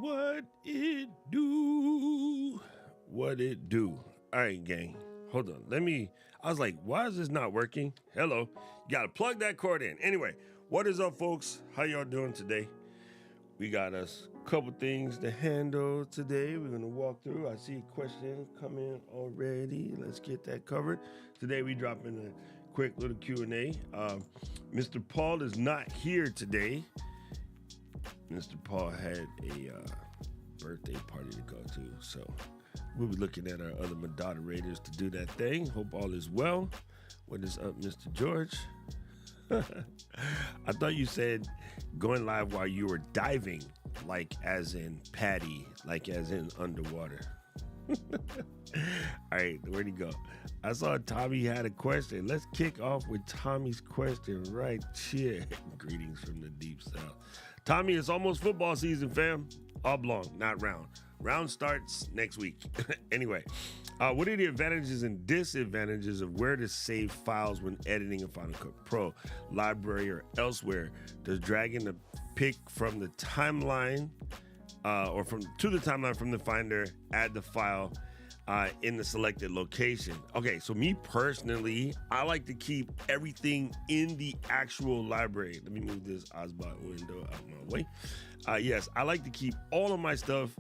What it do? What it do? All right, gang. Hold on. I was like, why is this not working? Hello. You got to plug that cord in. Anyway, what is up, folks? How y'all doing today? We got us a couple things to handle today. We're going to walk through. I see a question come in already. Let's get that covered. Today, we drop in a quick little Q&A. Mr. Paul is not here today. Mr. Paul had a birthday party to go to, so we'll be looking at our other moderators to do that thing. Hope all is well. What is up, Mr. George? I thought you said going live while you were diving, like as in Patty, like as in underwater. All right, where'd he go? I saw Tommy had a question. Let's kick off with Tommy's question right here. Greetings from the deep south. Tommy, it's almost football season, fam. Oblong, not round. Round starts next week. Anyway, what are the advantages and disadvantages of where to save files when editing in Final Cut Pro, library, or elsewhere? Does dragging the pick from the timeline to the timeline from the Finder add the file in the selected location? Okay, so me personally, I like to keep everything in the actual library. Let me move this Osbot window out of my way. Yes, I like to keep all of my stuff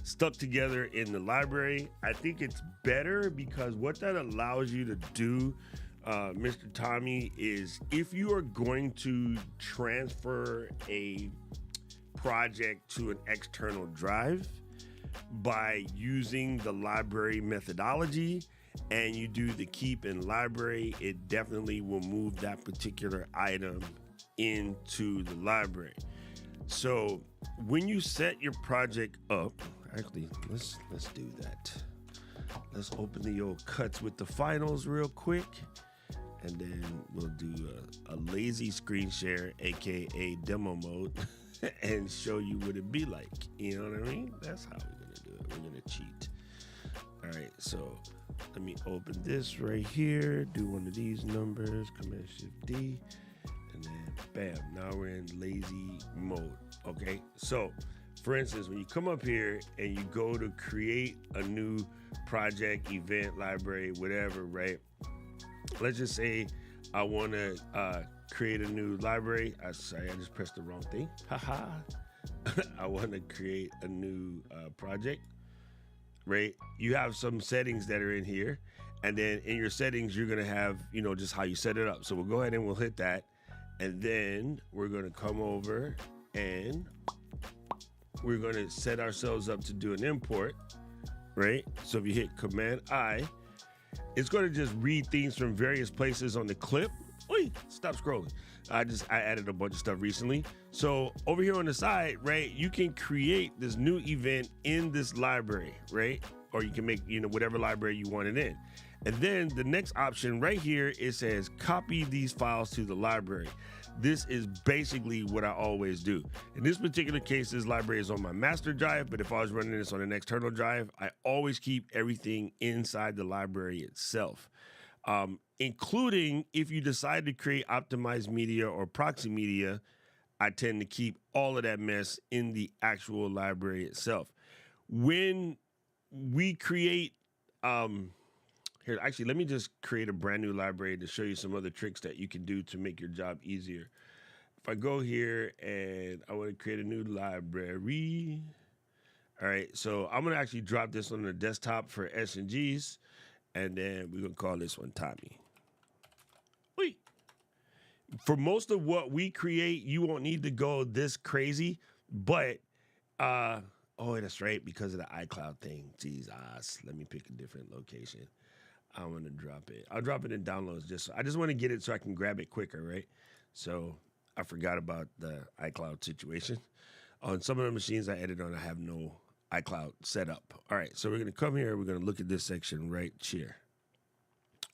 stuck together in the library. I think it's better because what that allows you to do, Mr. Tommy, is if you are going to transfer a project to an external drive by using the library methodology and you do the keep in library, it definitely will move that particular item into the library. So when you set your project up, actually, let's do that. Let's open the old cuts with the finals real quick, and then we'll do a lazy screen share, aka demo mode, and show you what it'd be like. You know what I mean? That's how we're gonna do it. We're gonna cheat. All right, so let me open this right here, do one of these numbers, Command Shift D, and then bam, now we're in lazy mode. Okay, so for instance, when you come up here and you go to create a new project, event, library, whatever, right? Let's just say I want to create a new library. Sorry, I just pressed the wrong thing. Haha. I want to create a new project, right? You have some settings that are in here. And then in your settings, you're going to have, just how you set it up. So we'll go ahead and we'll hit that. And then we're going to come over and we're going to set ourselves up to do an import, right? So if you hit Command I, it's going to just read things from various places on the clip. Oi, stop scrolling. I added a bunch of stuff recently. So over here on the side, right, you can create this new event in this library, right? Or you can make, whatever library you want it in. And then the next option right here, it says copy these files to the library. This is basically what I always do. In this particular case, this library is on my master drive, but if I was running this on an external drive, I always keep everything inside the library itself. Including if you decide to create optimized media or proxy media, I tend to keep all of that mess in the actual library itself. When we create, here, actually, let me just create a brand new library to show you some other tricks that you can do to make your job easier. If I go here and I want to create a new library, all right, so I'm going to actually drop this on the desktop for S&Gs, and then we're going to call this one Tommy. Wait. For most of what we create, you won't need to go this crazy, but, oh, that's right, because of the iCloud thing. Jesus, let me pick a different location. I want to drop it. I'll drop it in downloads. I just want to get it so I can grab it quicker, right? So I forgot about the iCloud situation. On some of the machines I edit on, I have no iCloud set up. All right, so we're going to come here. We're going to look at this section right here.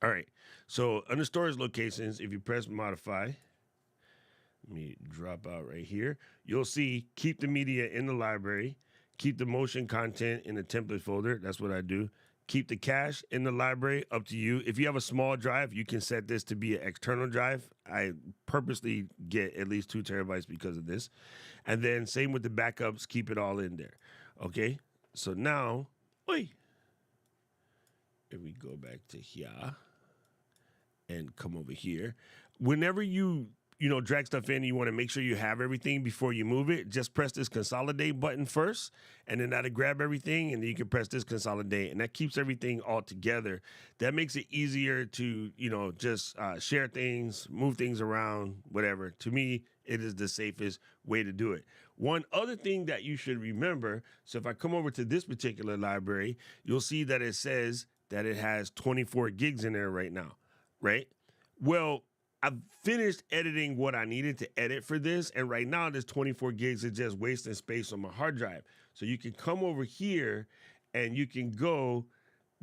All right, so under storage locations, if you press modify, let me drop out right here. You'll see keep the media in the library, keep the motion content in the template folder. That's what I do. Keep the cache in the library, up to you. If you have a small drive, you can set this to be an external drive. I purposely get at least 2 terabytes because of this. And then same with the backups, keep it all in there. Okay, so now, oi, if we go back to here and come over here, whenever you drag stuff in, you want to make sure you have everything before you move it. Just press this consolidate button first, and then that'll grab everything, and then you can press this consolidate, and that keeps everything all together. That makes it easier to just share things, move things around, whatever. To me, it is the safest way to do it. One other thing that you should remember, so if I come over to this particular library, you'll see that it says that it has 24 gigs in there right now, right? Well, I've finished editing what I needed to edit for this, and right now this 24 gigs is just wasting space on my hard drive. So you can come over here and you can go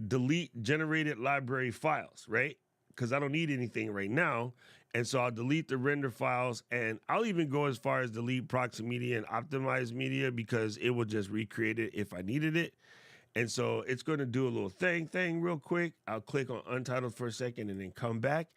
delete generated library files, right? Because I don't need anything right now. And so I'll delete the render files, and I'll even go as far as delete proxy media and optimized media because it will just recreate it if I needed it. And so it's going to do a little thing real quick. I'll click on untitled for a second and then come back.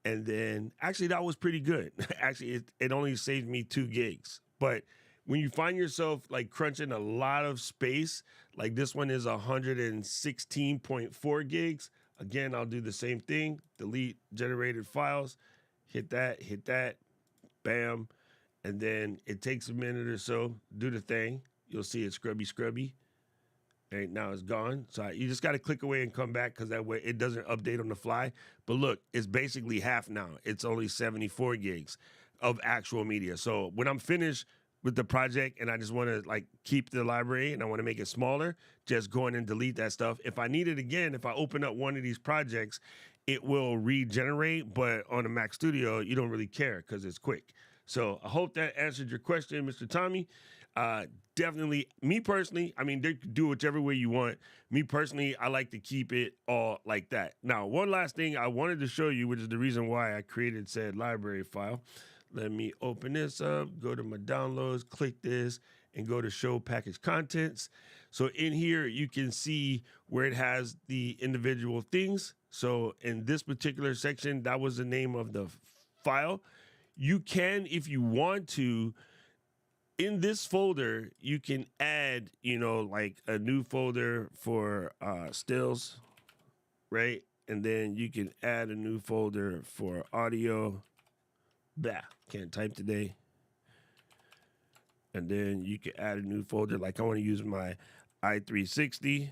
And then actually that was pretty good. Actually, it only saved me 2 gigs. But when you find yourself like crunching a lot of space, like this one is 116.4 gigs. Again, I'll do the same thing. Delete generated files. Hit that, bam. And then it takes a minute or so. Do the thing. You'll see it scrubby. And now it's gone. So you just got to click away and come back because that way it doesn't update on the fly. But look, it's basically half now. It's only 74 gigs of actual media. So when I'm finished with the project and I just want to like keep the library and I want to make it smaller, just go in and delete that stuff. If I need it again, if I open up one of these projects, it will regenerate. But on a Mac Studio, you don't really care because it's quick. So I hope that answered your question, Mr. Tommy. Definitely, me personally, I mean, they could do whichever way you want. Me personally, I like to keep it all like that. Now, one last thing I wanted to show you, which is the reason why I created said library file. Let me open this up, go to my downloads, click this, and go to show package contents. So in here, you can see where it has the individual things. So in this particular section, that was the name of the file. You can, if you want to, in this folder, you can add, like a new folder for stills, right? And then you can add a new folder for audio. Bah, can't type today. And then you can add a new folder. Like I want to use my i360.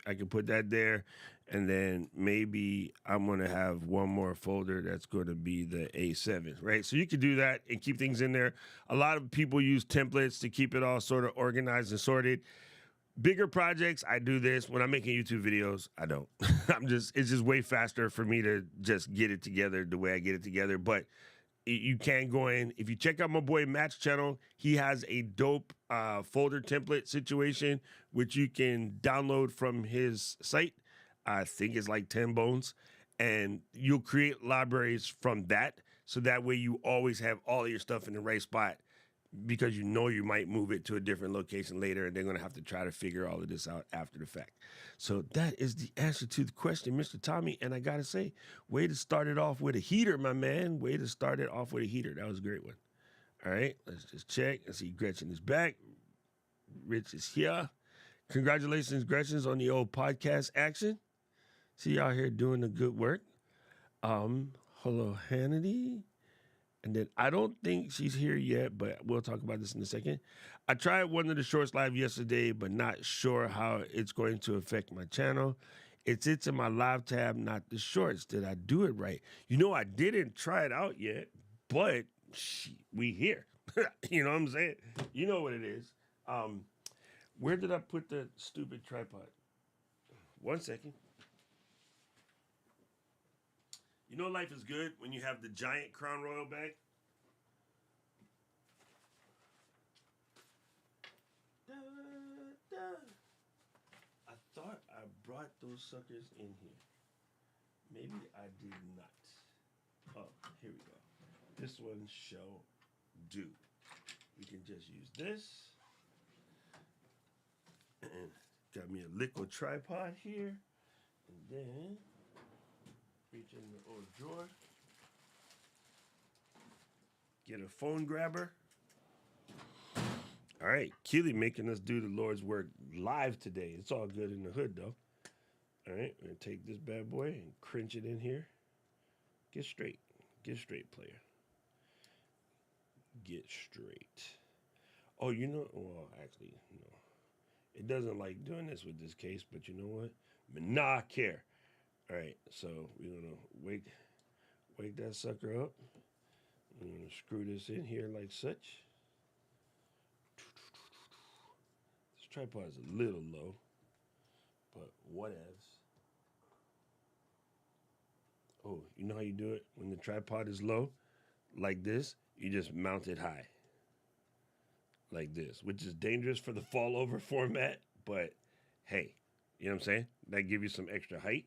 I can put that there. And then maybe I'm going to have one more folder that's going to be the A7, right? So you can do that and keep things in there. A lot of people use templates to keep it all sort of organized and sorted. Bigger projects, I do this. When I'm making YouTube videos, I don't. It's just way faster for me to just get it together the way I get it together. But you can go in. If you check out my boy Matt's channel, he has a dope folder template situation, which you can download from his site. I think it's like 10 bones, and you'll create libraries from that. So that way you always have all your stuff in the right spot because you might move it to a different location later and they're going to have to try to figure all of this out after the fact. So that is the answer to the question, Mr. Tommy. And I got to say, way to start it off with a heater, my man. Way to start it off with a heater. That was a great one. All right, let's just check and see Gretchen is back. Rich is here. Congratulations, Gretchen's on the old podcast action. See y'all here doing the good work. Hello, Hannity. And then I don't think she's here yet, but we'll talk about this in a second. I tried one of the shorts live yesterday, but not sure how it's going to affect my channel. It sits in my live tab, not the shorts. Did I do it right? I didn't try it out yet, but we here. You know what I'm saying? You know what it is. Where did I put the stupid tripod? 1 second. Life is good when you have the giant Crown Royal bag. Da, da. I thought I brought those suckers in here. Maybe I did not. Oh, here we go. This one shall do. We can just use this. And got me a liquid tripod here. And then reach in the old drawer. Get a phone grabber. All right, Keely making us do the Lord's work live today. It's all good in the hood though. All right, we're gonna take this bad boy and cringe it in here. Get straight. Get straight, player. Get straight. Oh, well, actually, no. It doesn't like doing this with this case, but you know what? Nah, care. All right, so we're gonna wake that sucker up. I'm gonna screw this in here like such. This tripod is a little low, but whatevs. Oh, you know how you do it when the tripod is low? Like this, you just mount it high. Like this, which is dangerous for the fall over format, but hey, you know what I'm saying? That give you some extra height.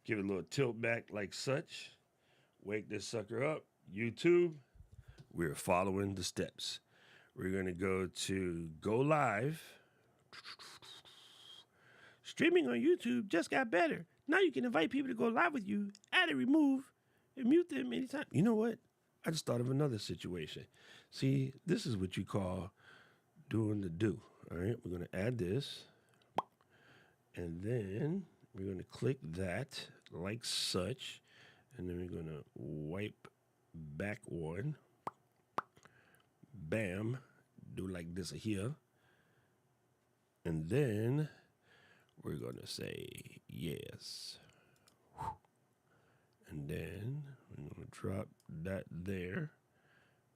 Give it a little tilt back like such. Wake this sucker up. YouTube, we're following the steps. We're going to go live. Streaming on YouTube just got better. Now you can invite people to go live with you, add and remove, and mute them anytime. You know what? I just thought of another situation. See, this is what you call doing the do. All right, we're going to add this. And then we're going to click that like such. And then we're going to wipe back one. Bam. Do like this here. And then we're going to say yes. And then we're going to drop that there.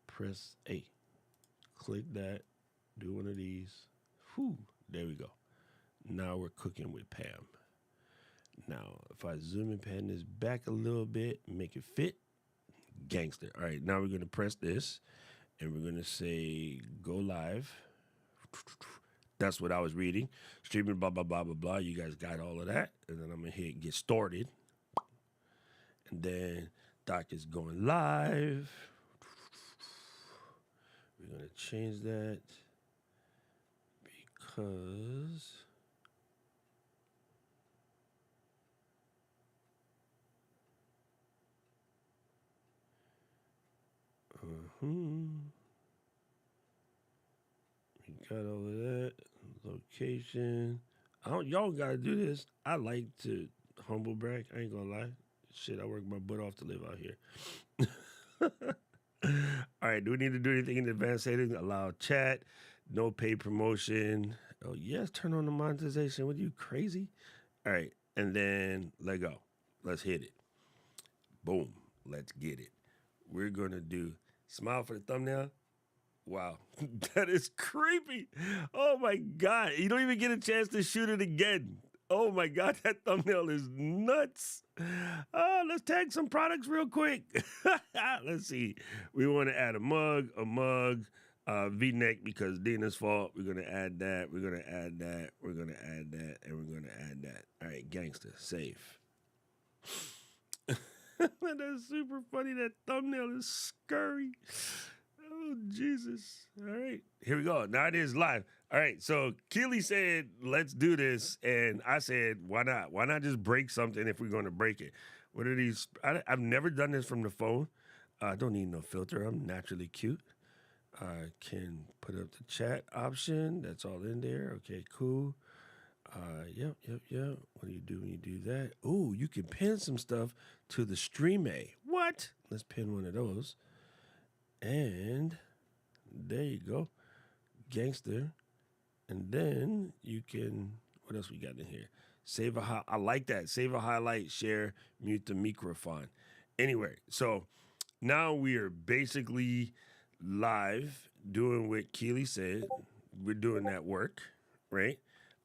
Press A. Click that. Do one of these. Whew. There we go. Now we're cooking with Pam. Now, if I zoom and pan this back a little bit, make it fit, gangster. All right, now we're going to press this, and we're going to say go live. That's what I was reading. Streaming, blah, blah, blah, blah, blah. You guys got all of that. And then I'm going to hit get started. And then Doc is going live. We're going to change that because... We got all of that. Location. Y'all gotta do this. I like to humble brag. I ain't gonna lie. Shit, I work my butt off to live out here. All right, do we need to do anything in advanced settings? Allow chat, no paid promotion. Oh, yes, turn on the monetization. What are you, crazy? All right, and then let go. Let's hit it. Boom. Let's get it. We're gonna do smile for the thumbnail. Wow, that is creepy. Oh my God. You don't even get a chance to shoot it again. Oh my God, that thumbnail is nuts. Let's tag some products real quick. Let's see. We want to add a mug, V-neck because Dina's fault. We're going to add that. We're going to add that. We're going to add that. And we're going to add that. All right, gangster, save. That's super funny. That thumbnail is scurry. Oh, Jesus. All right. Here we go. Now it is live. All right. So Keely said, let's do this. And I said, why not? Why not just break something if we're going to break it? What are these? I've never done this from the phone. I don't need no filter. I'm naturally cute. I can put up the chat option. That's all in there. Okay, cool. Yep. What do you do when you do that? Oh, you can pin some stuff to the Stream A. What? Let's pin one of those. And there you go, gangster. And then you can, what else we got in here? I like that. Save a highlight, share, mute the microphone. Anyway, so now we are basically live doing what Keely said. We're doing that work, right?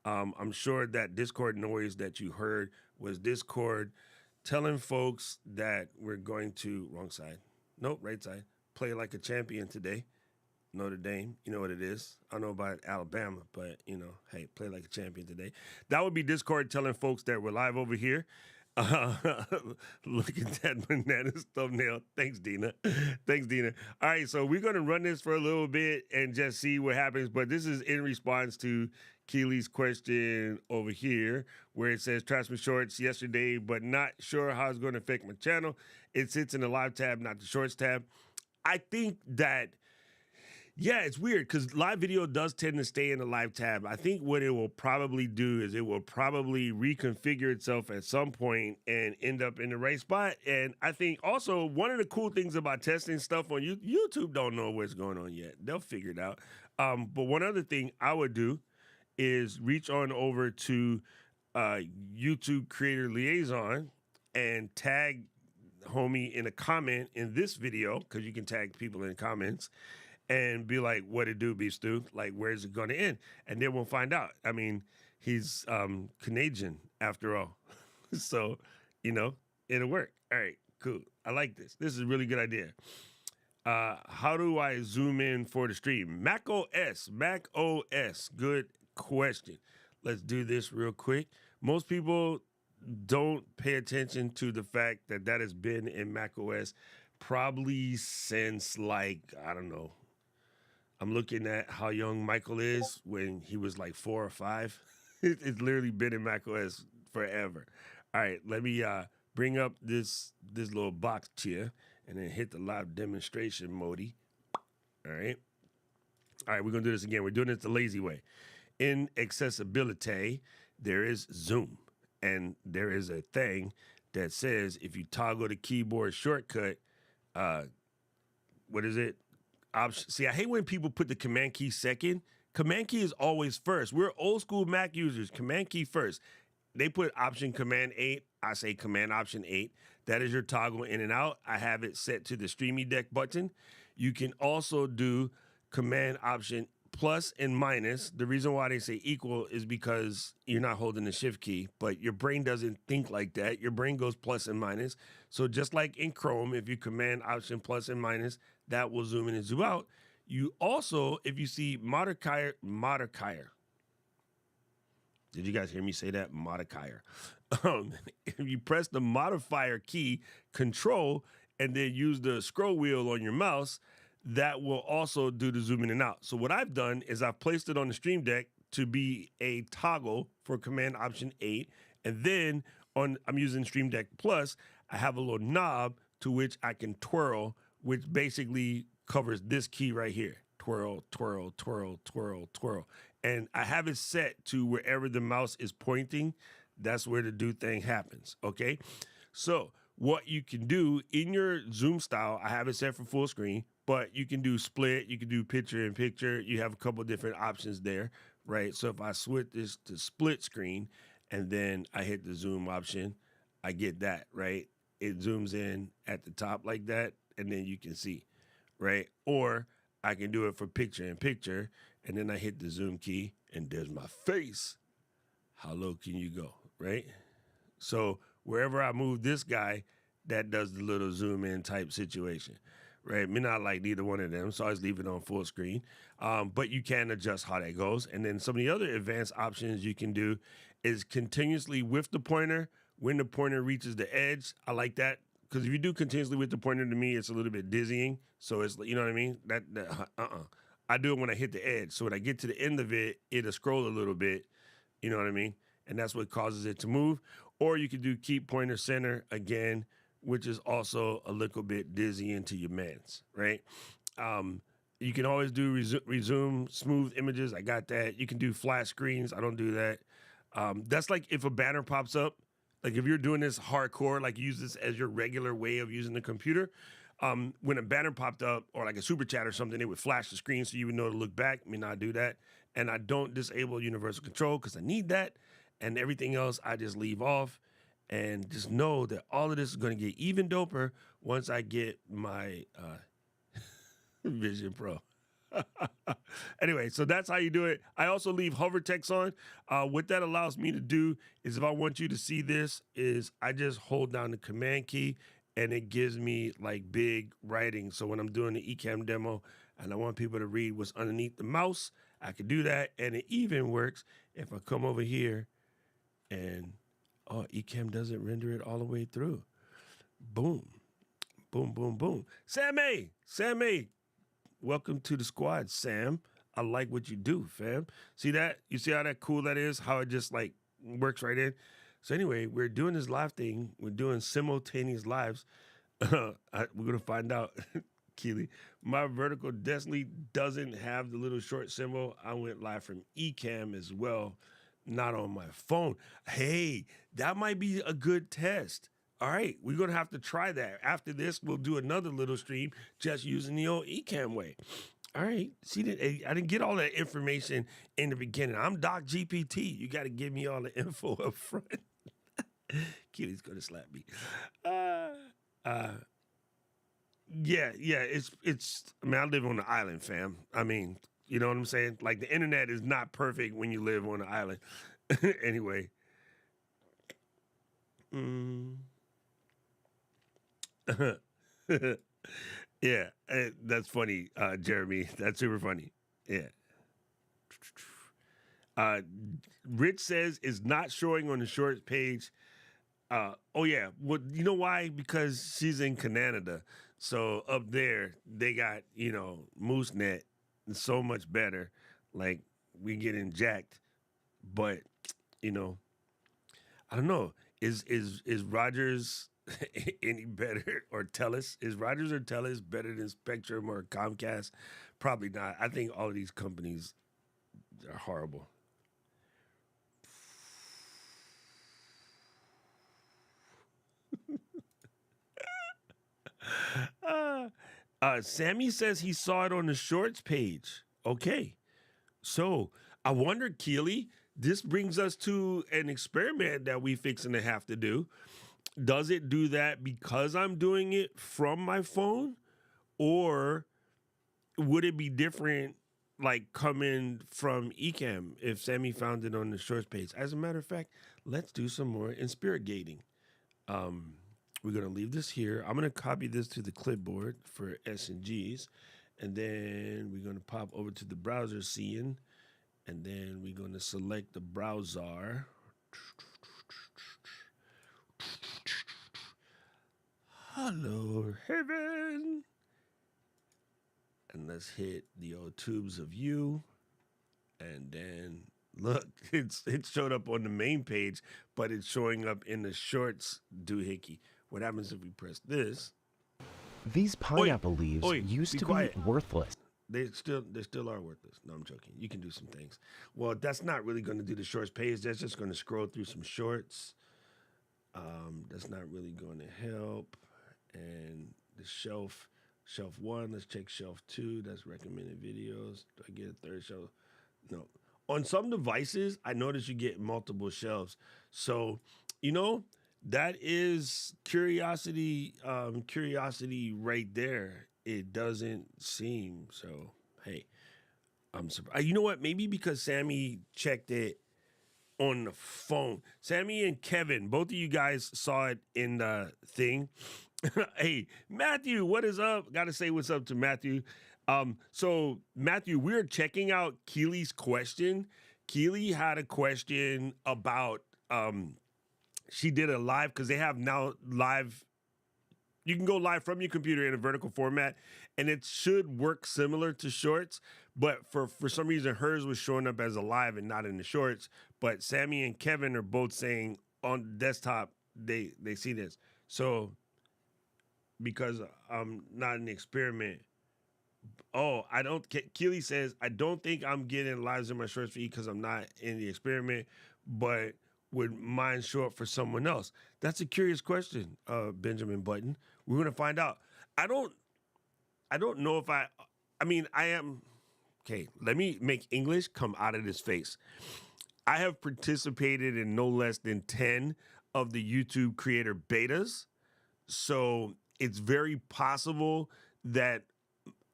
I'm sure that Discord noise that you heard was Discord telling folks that we're going to, wrong side. Nope, right side. Play like a champion today. Notre Dame, you know what it is. I don't know about Alabama, but, hey, play like a champion today. That would be Discord telling folks that we're live over here. Look at that bananas thumbnail. Thanks, Dina. All right, so we're going to run this for a little bit and just see what happens. But this is in response to Keely's question over here where it says, trash my shorts yesterday, but not sure how it's going to affect my channel. It sits in the live tab, not the shorts tab. I think that Yeah, it's weird because live video does tend to stay in the live tab. I think what it will probably do is it will probably reconfigure itself at some point and end up in the right spot. And I think also one of the cool things about testing stuff on YouTube don't know what's going on yet. They'll figure it out. But one other thing I would do is reach on over to YouTube Creator Liaison and tag homie in a comment in this video, because you can tag people in comments, and be like, what it do, Beef Stew? Like, where's it going to end? And then we'll find out. I mean, he's Canadian after all. So, it'll work. All right, cool. I like this. This is a really good idea. How do I zoom in for the stream? Mac OS. Good question. Let's do this real quick. Most people don't pay attention to the fact that has been in Mac OS probably since, like, I don't know. I'm looking at how young Michael is when he was like 4 or 5. It's literally been in Mac OS forever. All right, let me bring up this little box here and then hit the live demonstration mode. All right, we're going to do this again. We're doing it the lazy way. In accessibility, there is Zoom, and there is a thing that says if you toggle the keyboard shortcut, what is it? Option. See, I hate when people put the command key second. Command key is always first. We're old school Mac users. Command key first. They put option command 8. I say command option 8. That is your toggle in and out. I have it set to the Streamy Deck button. You can also do command option plus and minus. The reason why they say equal is because you're not holding the shift key, but your brain doesn't think like that. Your brain goes plus and minus. So just like in Chrome, if you command option plus and minus, that will zoom in and zoom out. You also, if you see modifier, did you guys hear me say that? Modifier. If you press the modifier key, control, and then use the scroll wheel on your mouse, that will also do the zoom in and out. So what I've done is I've placed it on the Stream Deck to be a toggle for command option 8. And then I'm using Stream Deck Plus, I have a little knob to which I can twirl, which basically covers this key right here. Twirl, twirl, twirl, twirl, twirl. And I have it set to wherever the mouse is pointing. That's where the do thing happens, okay? So what you can do in your Zoom style, I have it set for full screen, but you can do split, you can do picture in picture. You have a couple different options there, right? So if I switch this to split screen and then I hit the zoom option, I get that, right? It zooms in at the top like that, and then you can see, right? Or I can do it for picture in picture, and then I hit the zoom key, and there's my face. How low can you go, right? So wherever I move this guy, that does the little zoom in type situation, right? Me not like neither one of them, so I always leave it on full screen. But you can adjust how that goes. And then some of the other advanced options you can do is continuously with the pointer when the pointer reaches the edge. I like that because if you do continuously with the pointer, to me, it's a little bit dizzying. So it's, you know what I mean? I do it when I hit the edge. So when I get to the end of it, it'll scroll a little bit. You know what I mean? And that's what causes it to move. Or you could do keep pointer center again, which is also a little bit dizzying to your mans, right? You can always do resume smooth images. I got that. You can do flat screens. I don't do that. That's like if a banner pops up, like if you're doing this hardcore, like use this as your regular way of using the computer. When a banner popped up or like a super chat or something, it would flash the screen so you would know to look back. I mean, I do that. And I don't disable universal control because I need that. And everything else I just leave off. And just know that all of this is going to get even doper once I get my Vision Pro. Anyway, so that's how you do it. I also leave hover text on. What that allows me to do is if I want you to see this is I just hold down the command key and it gives me like big writing. So when I'm doing the Ecamm demo and I want people to read what's underneath the mouse, I can do that. And it even works if I come over here and Ecamm doesn't render it all the way through. Boom, boom, boom, boom. Sam A, welcome to the squad, Sam. I like what you do, fam. See that? You see how that cool that is? How it just like works right in? So anyway, we're doing this live thing. We're doing simultaneous lives. We're going to find out Keely. My vertical definitely doesn't have the little short symbol. I went live from Ecamm as well, not on my phone. Hey, that might be a good test. All right, we're gonna have to try that. After this, we'll do another little stream just using the old Ecamm way. All right. See, I didn't get all that information in the beginning. I'm Doc GPT. You got to give me all the info up front. Keely's gonna slap me. Uh, uh, yeah. It's. I mean, I live on an island, fam. I mean, you know what I'm saying? Like the internet is not perfect when you live on an island. Anyway. Mm. Yeah, that's funny, Jeremy. That's super funny. Yeah. Uh, Rich says is not showing on the shorts page. Oh yeah, well you know why? Because she's in Canada, so up there they got Moose Net, and so much better. Like we getting jacked, but you know I don't know. Is Rogers any better or Telus? Is Rogers or Telus better than Spectrum or Comcast? Probably not. I think all of these companies are horrible. Uh, Sammy says he saw it on the shorts page. Okay. So I wonder, Keely, this brings us to an experiment that we fixing to have to do. Does it do that because I'm doing it from my phone? Or would it be different like coming from Ecamm if Sammy found it on the shorts page? As a matter of fact, let's do some more inspirigating. Um, we're gonna leave this here. I'm gonna copy this to the clipboard for S and G's, and then we're gonna pop over to the browser scene, and then we're gonna select the browser. Hello, heaven, and let's hit the old tubes of you, and then look, it showed up on the main page, but it's showing up in the shorts doohickey. What happens if we press this? These pineapple leaves used to quiet. be worthless. They still are worthless. No, I'm joking. You can do some things. Well, that's not really going to do the shorts page. That's just going to scroll through some shorts. That's not really going to help. And the shelf one. Let's check shelf two. That's recommended videos. Do I get a third shelf? No. On some devices, I notice you get multiple shelves. So, that is curiosity right there. It doesn't seem so. Hey, I'm surprised. You know what? Maybe because Sammy checked it on the phone. Sammy and Kevin, both of you guys saw it in the thing. Hey, Matthew, what is up? Got to say what's up to Matthew. So Matthew, we're checking out Keely's question. Keely had a question about she did a live because they have now live. You can go live from your computer in a vertical format, and it should work similar to shorts. But for some reason, hers was showing up as a live and not in the shorts. But Sammy and Kevin are both saying on the desktop they see this. So because I'm not an experiment. Oh, I don't. Keely says I don't think I'm getting lives in my shorts feed because I'm not in the experiment, but would mine show up for someone else? That's a curious question, Benjamin Button. We're gonna find out. I don't know if I mean I am okay, let me make English come out of this face. I have participated in no less than 10 of the YouTube creator betas. So it's very possible that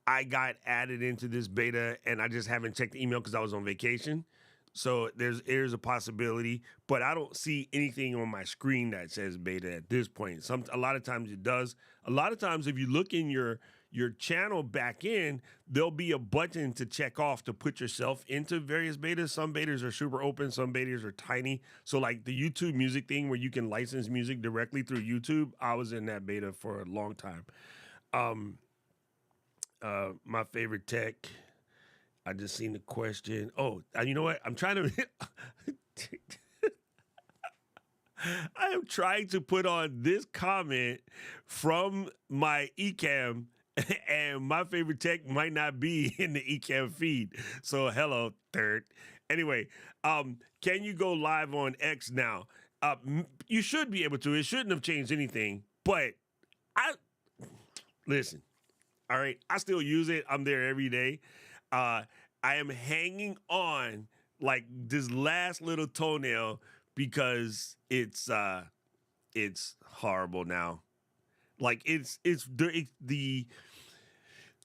I got added into this beta and I just haven't checked the email because I was on vacation. So there's a possibility, but I don't see anything on my screen that says beta at this point. A lot of times it does. A lot of times if you look in your channel back in, there'll be a button to check off to put yourself into various betas. Some betas are super open, some betas are tiny. So like the YouTube music thing where you can license music directly through YouTube, I was in that beta for a long time. My favorite tech. I just seen the question. Oh, you know what? I'm trying to. I am trying to put on this comment from my Ecamm and my favorite tech might not be in the Ecamm feed. So hello, third. Anyway, can you go live on X now? You should be able to. It shouldn't have changed anything. But I listen. All right, I still use it. I'm there every day. I am hanging on like this last little toenail because it's horrible now. Like it's the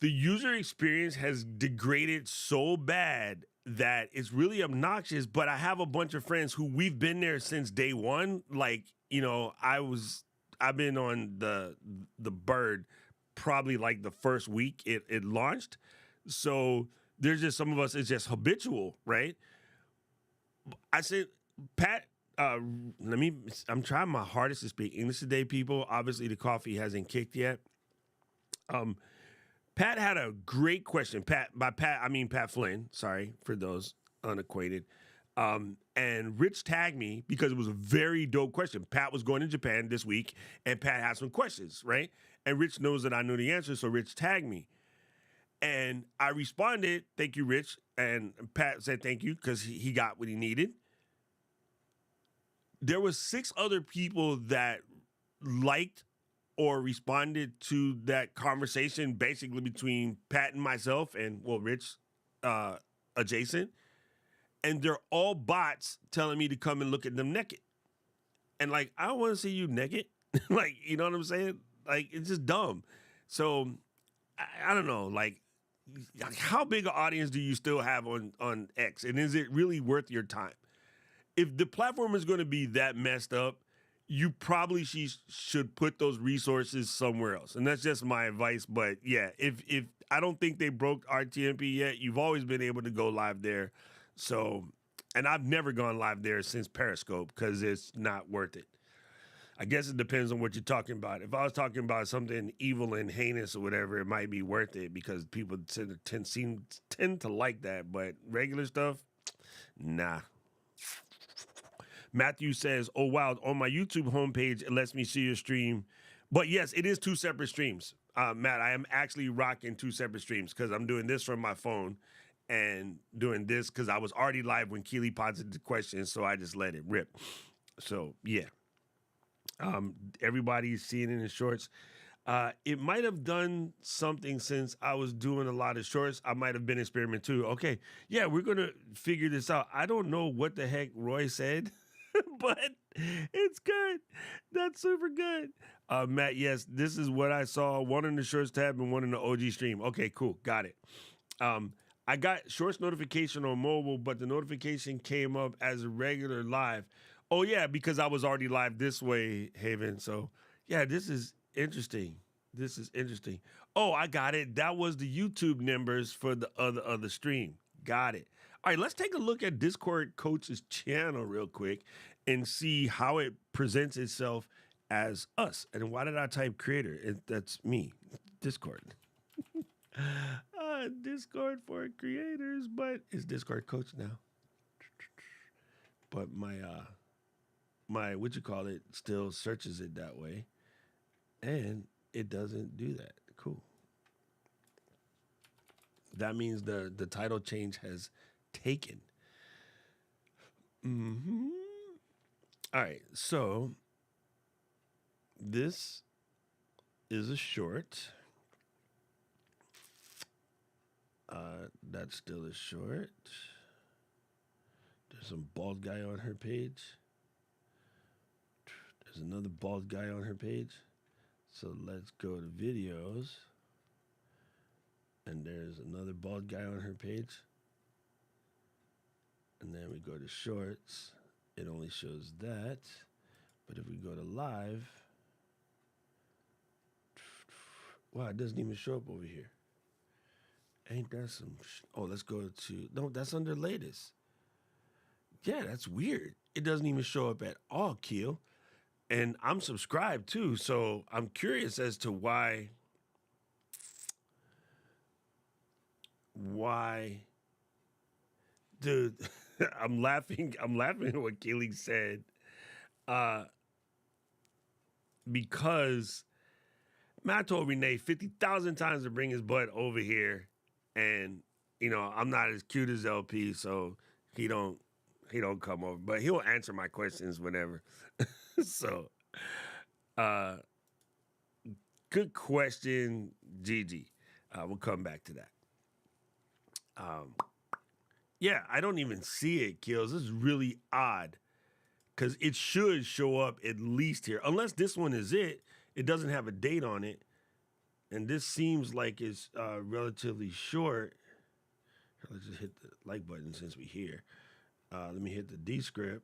user experience has degraded so bad that it's really obnoxious. But I have a bunch of friends who we've been there since day one. Like, I've been on the bird probably like the first week it launched. So there's just some of us, it's just habitual, right? I said, Pat, I'm trying my hardest to speak English today, people. Obviously the coffee hasn't kicked yet. Pat had a great question. By Pat, I mean Pat Flynn. Sorry for those unacquainted. And Rich tagged me because it was a very dope question. Pat was going to Japan this week, and Pat had some questions, right? And Rich knows that I knew the answer, so Rich tagged me. And I responded, thank you, Rich. And Pat said thank you because he got what he needed. There was 6 other people that liked or responded to that conversation basically between Pat and myself and, well, Rich adjacent. And they're all bots telling me to come and look at them naked. And like, I don't want to see you naked. Like, you know what I'm saying? Like, it's just dumb. So I don't know, like how big an audience do you still have on X? And is it really worth your time? If the platform is going to be that messed up, you probably should put those resources somewhere else. And that's just my advice. But yeah, if I don't think they broke RTMP yet, you've always been able to go live there. So, and I've never gone live there since Periscope because it's not worth it. I guess it depends on what you're talking about. If I was talking about something evil and heinous or whatever, it might be worth it because people tend to like that. But regular stuff, nah. Matthew says, oh, wow, on my YouTube homepage, it lets me see your stream. But yes, it is 2 separate streams. Matt, I am actually rocking 2 separate streams because I'm doing this from my phone and doing this because I was already live when Keely posited the question, so I just let it rip. So, yeah. Everybody's seeing it in shorts. It might have done something since I was doing a lot of shorts. I might have been experiment too. Okay, yeah, we're going to figure this out. I don't know what the heck Roy said, but it's good. That's super good. Matt, yes, this is what I saw. One in the shorts tab and one in the OG stream. Okay, cool. Got it. I got shorts notification on mobile, but the notification came up as a regular live. Oh, yeah, because I was already live this way, Haven. So, yeah, this is interesting. This is interesting. Oh, I got it. That was the YouTube numbers for the other stream. Got it. All right, let's take a look at Discord Coach's channel real quick and see how it presents itself as us. And why did I type creator? That's me, Discord. Discord for creators, but it's Discord Coach now. But my still searches it that way, and it doesn't do that. Cool. That means the title change has taken. All right, so this is a short. That's still a short. There's some bald guy on her page. There's another bald guy on her page. So let's go to videos. And there's another bald guy on her page. And then we go to shorts. It only shows that. But if we go to live, wow, it doesn't even show up over here. Ain't that some... Oh, let's go to... No, that's under latest. Yeah, that's weird. It doesn't even show up at all, Keel. And I'm subscribed too, so I'm curious as to why dude, I'm laughing at what Keely said. Because Man, I told Renee 50,000 times to bring his butt over here, and I'm not as cute as LP, so he don't come over, but he'll answer my questions whenever. So, uh, good question, Gigi. We'll come back to that. Yeah, I don't even see it, Kills. This is really odd because it should show up at least here, unless this one is it. It doesn't have a date on it, and this seems like it's relatively short. Let's just hit the like button since we're here. Let me hit the descript.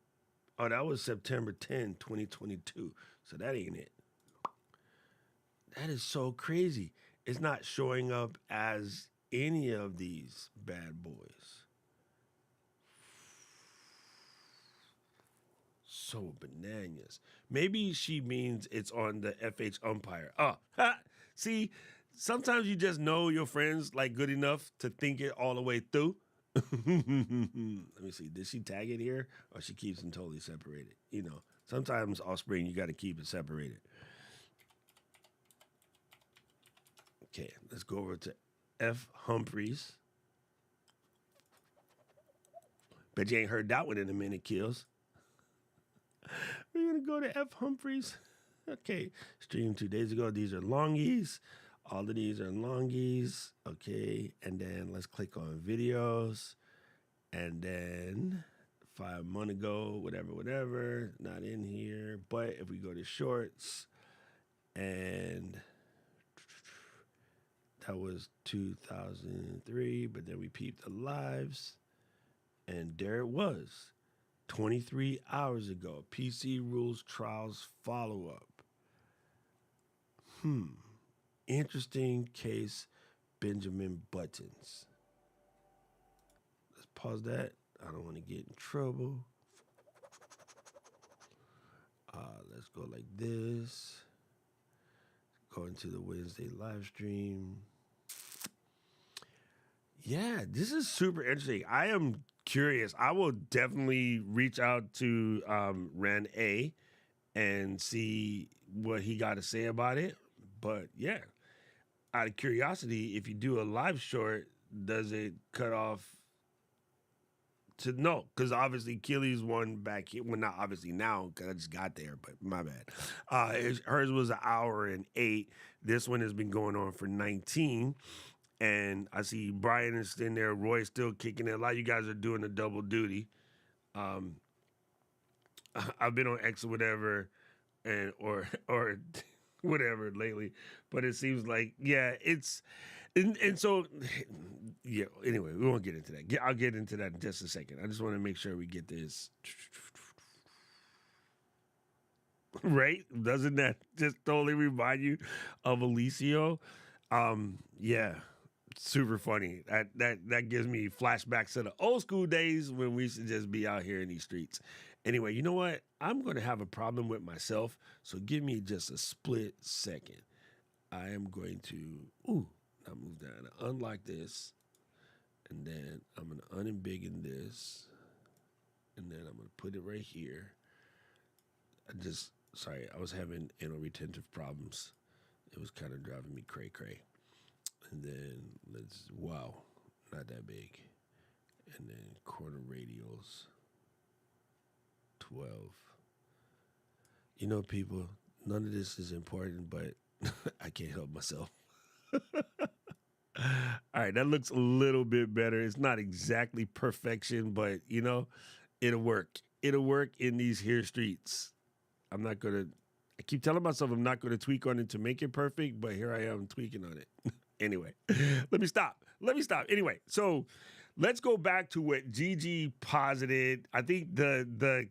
Oh, that was September 10, 2022. So that ain't it. That is so crazy. It's not showing up as any of these bad boys. So bananas. Maybe she means it's on the FH umpire. Oh, see, sometimes you just know your friends like good enough to think it all the way through. Let me see. Did she tag it here, or she keeps them totally separated? Sometimes Offspring you got to keep it separated. Okay, let's go over to F. Humphreys. Bet you ain't heard that one in a minute, Kills. We're gonna go to F. Humphreys. Okay, streamed 2 days ago. These are longies. All of these are longies. Okay, and then let's click on videos. And then 5 months ago, whatever, not in here. But if we go to shorts, and that was 2003, but then we peeped the lives, and there it was. 23 hours ago, PC Rules Trials follow-up. Interesting case, Benjamin Buttons. Let's pause that. I don't want to get in trouble. Let's go like this. Go into the Wednesday live stream. Yeah, this is super interesting. I am curious. I will definitely reach out to Ren A and see what he got to say about it. But yeah, out of curiosity, if you do a live short, does it cut off to no? Because obviously Keely's one back here. Well, not obviously now because I just got there, but my bad. Hers was 1 hour and 8. This one has been going on for 19. And I see Brian is in there. Roy's still kicking it. A lot of you guys are doing a double duty. I've been on X or whatever, and or whatever lately, but it seems like it's and so yeah. Anyway, we won't get into that. I'll get into that in just a second. I just want to make sure we get this right. Doesn't that just totally remind you of Alicio? Yeah. Super funny. That gives me flashbacks to the old school days when we should just be out here in these streets. Anyway, you know what? I'm going to have a problem with myself, so give me just a split second. I am going to now move down, unlock this, and then I'm going to unembiggen this, and then I'm going to put it right here. I was having anal retentive problems. It was kind of driving me cray-cray. And then not that big. And then corner radials, 12. People, none of this is important, but I can't help myself. All right, that looks a little bit better. It's not exactly perfection, but, it'll work. It'll work in these here streets. I keep telling myself I'm not going to tweak on it to make it perfect, but here I am tweaking on it. Anyway, let me stop. Anyway, so let's go back to what Gigi posited. I think the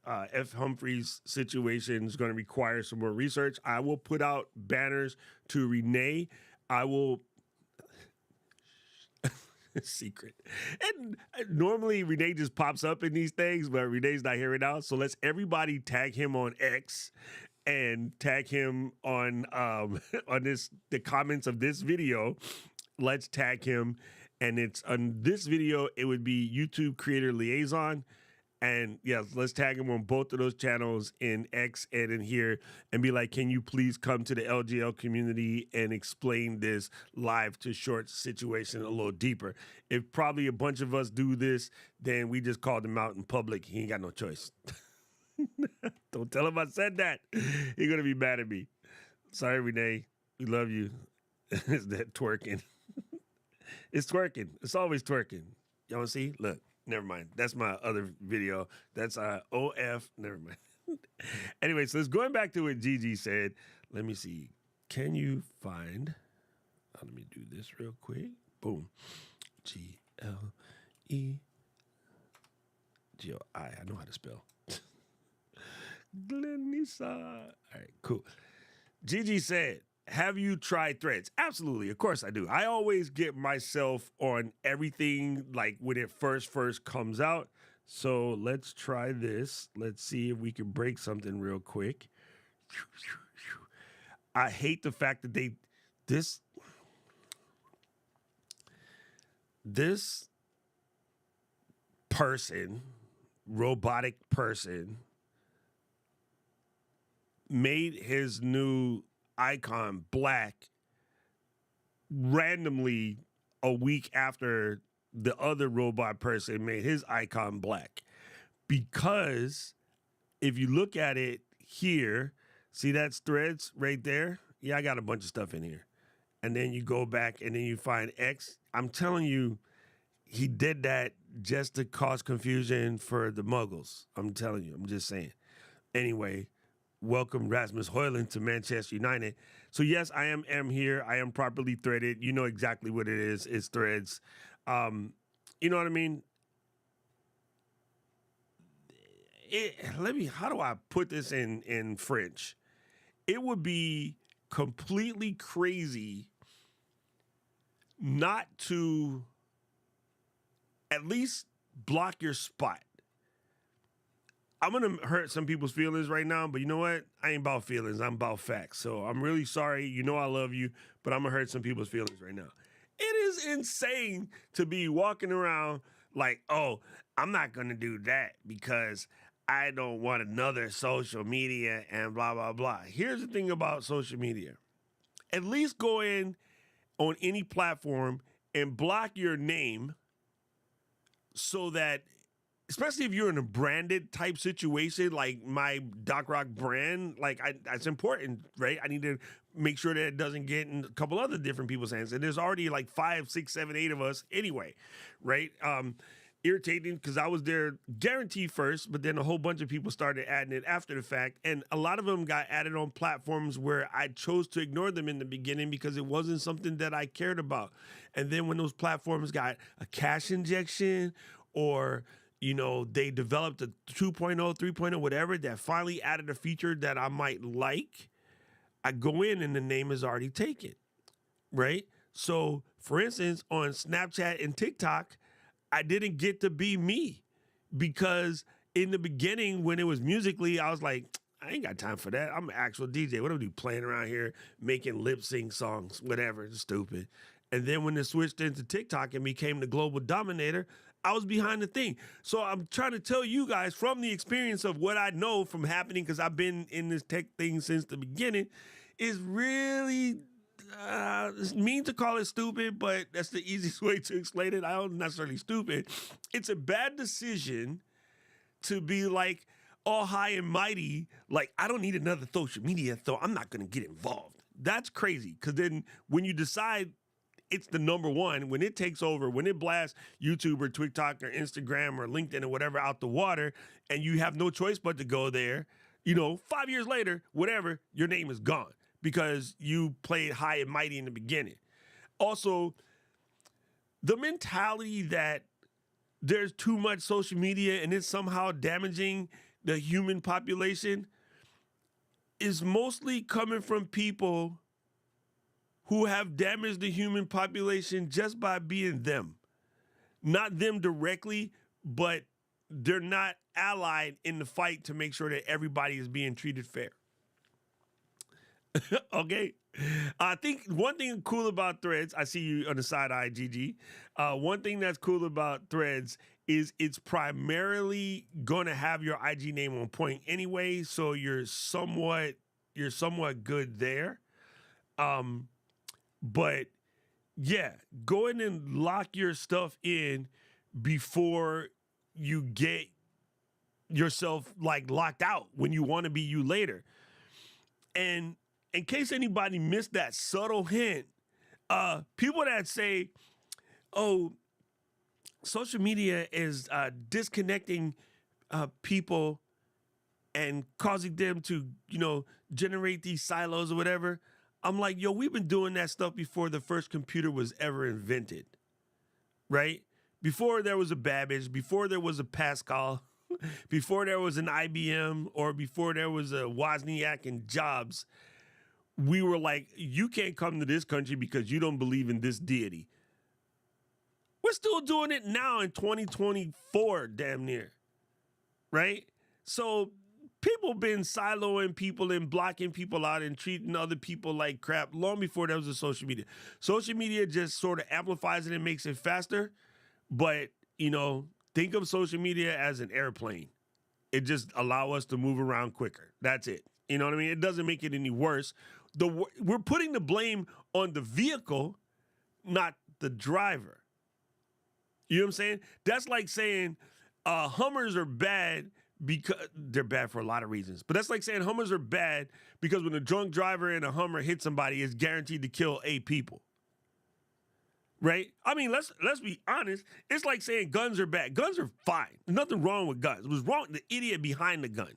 F. Humphreys situation is going to require some more research. I will put out banners to Renee. I will secret. And normally Renee just pops up in these things, but Renee's not here right now. So let's everybody tag him on X and tag him on the comments of this video. Let's tag him. And it's on this video, it would be YouTube Creator Liaison. And yes, let's tag him on both of those channels in X and in here and be like, can you please come to the LGL community and explain this live to Short's situation a little deeper? If probably a bunch of us do this, then we just called him out in public. He ain't got no choice. Don't tell him I said that. He's going to be mad at me. Sorry, Renee. We love you. Is that twerking? It's twerking. It's always twerking. Y'all want to see? Look. Never mind. That's my other video. That's OF. Never mind. Anyway, so let's going back to what Gigi said. Let me see. Can you find? Let me do this real quick. Boom. GLE. GLI. I know how to spell. Glenisa. All right, cool. Gigi said, have you tried Threads? Absolutely. Of course I do. I always get myself on everything like when it first comes out. So let's try this. Let's see if we can break something real quick. I hate the fact that this person, robotic person, made his new icon black randomly a week after the other robot person made his icon black. Because if you look at it here, see that's Threads right there? Yeah, I got a bunch of stuff in here. And then you go back and then you find X. I'm telling you, he did that just to cause confusion for the muggles. I'm telling you, I'm just saying. Anyway, welcome Rasmus Højlund to Manchester United. So yes, I am here. I am properly threaded. You know exactly what it is. It's Threads. You know what I mean? How do I put this in French? It would be completely crazy not to at least block your spot. I'm going to hurt some people's feelings right now, but you know what? I ain't about feelings. I'm about facts. So I'm really sorry. You know I love you, but I'm going to hurt some people's feelings right now. It is insane to be walking around like, oh, I'm not going to do that because I don't want another social media and blah, blah, blah. Here's the thing about social media. At least go in on any platform and block your name so that, especially if you're in a branded type situation, like my Doc Rock brand, like that's important, right? I need to make sure that it doesn't get in a couple other different people's hands. And there's already like 5, 6, 7, 8 of us anyway, right? Irritating because I was there guaranteed first, but then a whole bunch of people started adding it after the fact. And a lot of them got added on platforms where I chose to ignore them in the beginning because it wasn't something that I cared about. And then when those platforms got a cash injection or you know, they developed a 2.0, 3.0, whatever, that finally added a feature that I might like, I go in and the name is already taken, right? So, for instance, on Snapchat and TikTok, I didn't get to be me because in the beginning when it was Musically, I was like, I ain't got time for that. I'm an actual DJ. What do I do? Playing around here, making lip sync songs, whatever, stupid. And then when it switched into TikTok and became the global dominator, I was behind the thing. So I'm trying to tell you guys from the experience of what I know from happening, because I've been in this tech thing since the beginning, is really it's mean to call it stupid, but that's the easiest way to explain it. I don't necessarily stupid. It's a bad decision to be like all high and mighty, like I don't need another social media, so I'm not going to get involved. That's crazy, because then when you decide it's the number one, when it takes over, when it blasts YouTube or TikTok or Instagram or LinkedIn or whatever out the water, and you have no choice but to go there, you know, 5 years later, whatever, your name is gone because you played high and mighty in the beginning. Also, the mentality that there's too much social media and it's somehow damaging the human population is mostly coming from people who have damaged the human population just by being them. Not them directly, but they're not allied in the fight to make sure that everybody is being treated fair. Okay? I think one thing cool about Threads, I see you on the side eye, GG. One thing that's cool about Threads is it's primarily going to have your IG name on point anyway, so you're somewhat good there. But yeah, go in and lock your stuff in before you get yourself like locked out when you want to be you later. And in case anybody missed that subtle hint, people that say, oh, social media is disconnecting people and causing them to, generate these silos or whatever. I'm like, yo, we've been doing that stuff before the first computer was ever invented, right? Before there was a Babbage, before there was a Pascal, before there was an IBM, or before there was a Wozniak and Jobs, we were like, you can't come to this country because you don't believe in this deity. We're still doing it now in 2024, damn near, right? So people been siloing people and blocking people out and treating other people like crap long before there was a social media. Social media just sort of amplifies it and makes it faster. But, think of social media as an airplane. It just allows us to move around quicker. That's it. You know what I mean? It doesn't make it any worse. We're putting the blame on the vehicle, not the driver. You know what I'm saying? That's like saying Hummers are bad because they're bad for a lot of reasons. But that's like saying Hummers are bad because when a drunk driver in a Hummer hits somebody, it's guaranteed to kill 8 people. Right? I mean, let's be honest. It's like saying guns are bad. Guns are fine. There's nothing wrong with guns. What's wrong with the idiot behind the gun?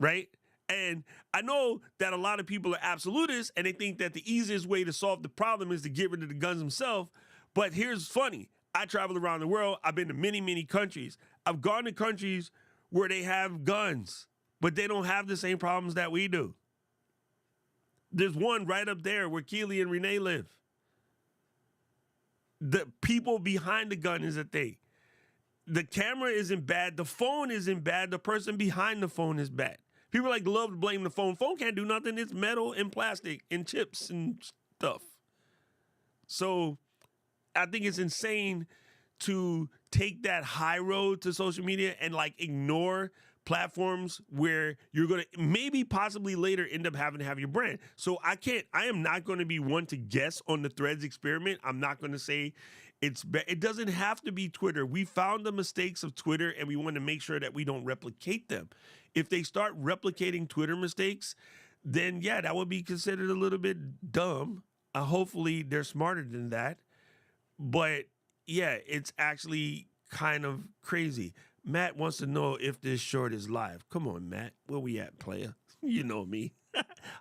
Right? And I know that a lot of people are absolutists and they think that the easiest way to solve the problem is to get rid of the guns themselves. But here's funny. I travel around the world. I've been to many, many countries. I've gone to countries where they have guns, but they don't have the same problems that we do. There's one right up there where Keely and Renee live. The people behind the gun is a thing. The camera isn't bad. The phone isn't bad. The person behind the phone is bad. People love to blame the phone. Phone can't do nothing. It's metal and plastic and chips and stuff. So I think it's insane to take that high road to social media and ignore platforms where you're going to maybe possibly later end up having to have your brand. So I am not going to be one to guess on the Threads experiment. I'm not going to say it doesn't have to be Twitter. We found the mistakes of Twitter and we want to make sure that we don't replicate them. If they start replicating Twitter mistakes, then yeah, that would be considered a little bit dumb. Hopefully they're smarter than that. But yeah, it's actually kind of crazy. Matt wants to know if this short is live. Come on, Matt. Where we at, player? You know me.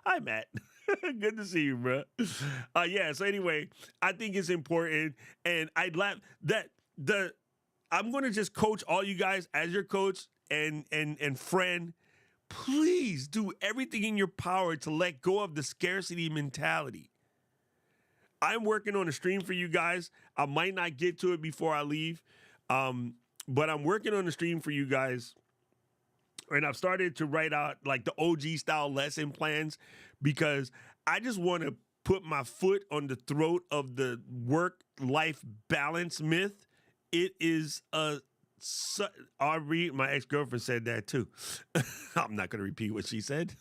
Hi, Matt. Good to see you, bro. Yeah, so anyway, I think it's important. And I'd laugh that I'm going to just coach all you guys as your coach and friend. Please do everything in your power to let go of the scarcity mentality. I'm working on a stream for you guys. I might not get to it before I leave. But I'm working on a stream for you guys. And I've started to write out the OG style lesson plans because I just want to put my foot on the throat of the work-life balance myth. It is Aubrey, my ex-girlfriend, said that too. I'm not going to repeat what she said.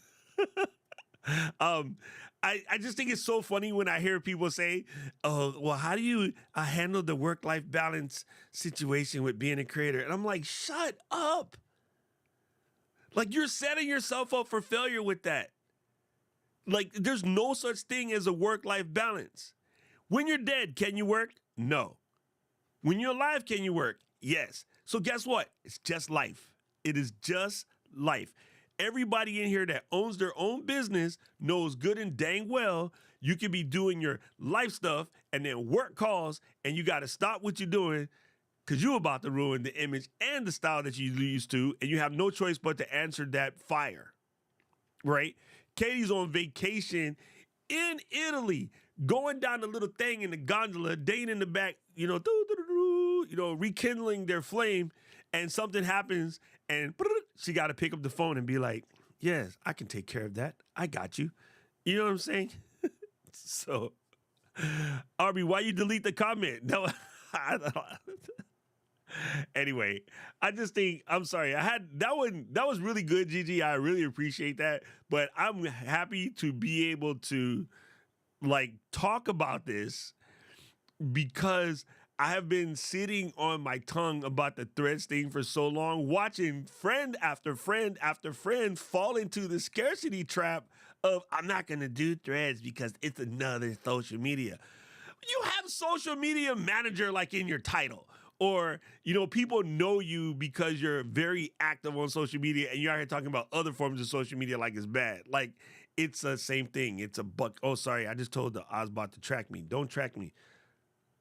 I just think it's so funny when I hear people say, oh, well, how do you handle the work-life balance situation with being a creator? And I'm like, shut up. You're setting yourself up for failure with that. There's no such thing as a work-life balance. When you're dead, can you work? No. When you're alive, can you work? Yes. So guess what? It's just life. It is just life. Everybody in here that owns their own business knows good and dang well you could be doing your life stuff and then work calls and you got to stop what you're doing because you're about to ruin the image and the style that you used to, and you have no choice but to answer that fire, right? Katie's on vacation in Italy, going down the little thing in the gondola, Dane in the back, rekindling their flame, and something happens, and she got to pick up the phone and be like, yes, I can take care of that. I got you. You know what I'm saying? So, Arby, why you delete the comment? No, Anyway, I just think I'm sorry. I had that one. That was really good, Gigi. I really appreciate that. But I'm happy to be able to like talk about this because I have been sitting on my tongue about the threads thing for so long, watching friend after friend after friend fall into the scarcity trap of I'm not going to do threads because it's another social media. You have social media manager like in your title. Or, people know you because you're very active on social media and you're out here talking about other forms of social media like it's bad. Like, it's the same thing. It's a buck. Oh, sorry. I just told the Ozbot to track me. Don't track me.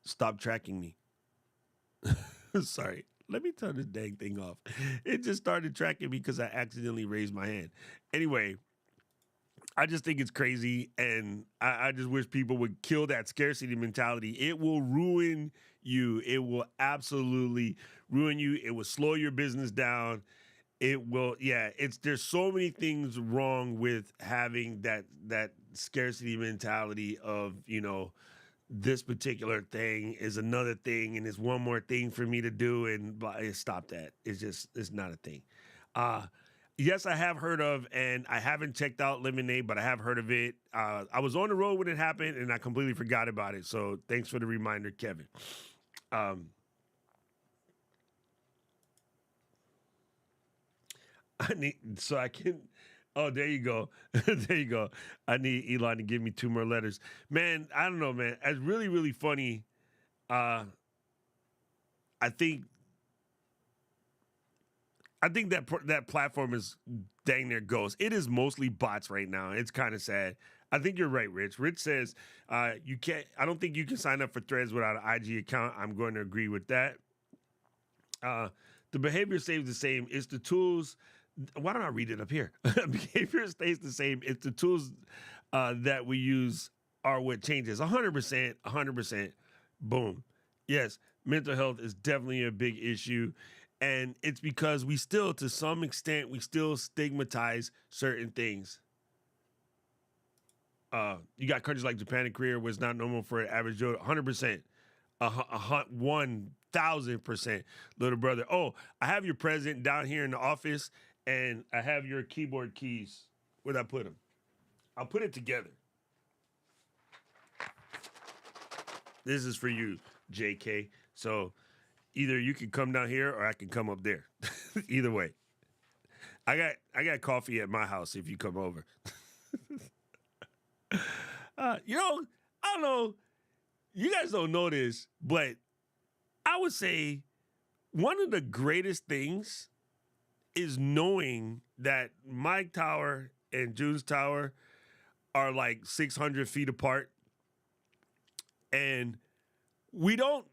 Stop tracking me. Sorry. Let me turn this dang thing off. It just started tracking me because I accidentally raised my hand. Anyway, I just think it's crazy, and I just wish people would kill that scarcity mentality. It will ruin you. It will absolutely ruin you. It will slow your business down. It will, there's so many things wrong with having that scarcity mentality of, this particular thing is another thing and it's one more thing for me to do, and stop that. It's not a thing. Yes, I have heard of, and I haven't checked out Lemonade, but I have heard of it. I was on the road when it happened, and I completely forgot about it. So thanks for the reminder, Kevin. Oh, there you go. There you go. I need Elon to give me 2 more letters. Man, I don't know, man. It's really, really funny. I think that platform is dang near ghost. It is mostly bots right now. It's kind of sad. I think you're right, Rich. Rich says you can't. I don't think you can sign up for Threads without an IG account. I'm going to agree with that. The behavior stays the same. It's the tools. Why don't I read it up here? Behavior stays the same. It's the tools that we use are what changes. 100%. 100%. Boom. Yes, mental health is definitely a big issue. And it's because we still, to some extent, we still stigmatize certain things. You got countries like Japan and Korea where it's not normal for an average Joe. 100%. 1,000%. Little brother. Oh, I have your president down here in the office, and I have your keyboard keys. Where'd I put them? I'll put it together. This is for you, JK. So either you can come down here or I can come up there. Either way. I got coffee at my house if you come over. I don't know. You guys don't know this, but I would say one of the greatest things is knowing that Mike Tower and June's Tower are like 600 feet apart. And we don't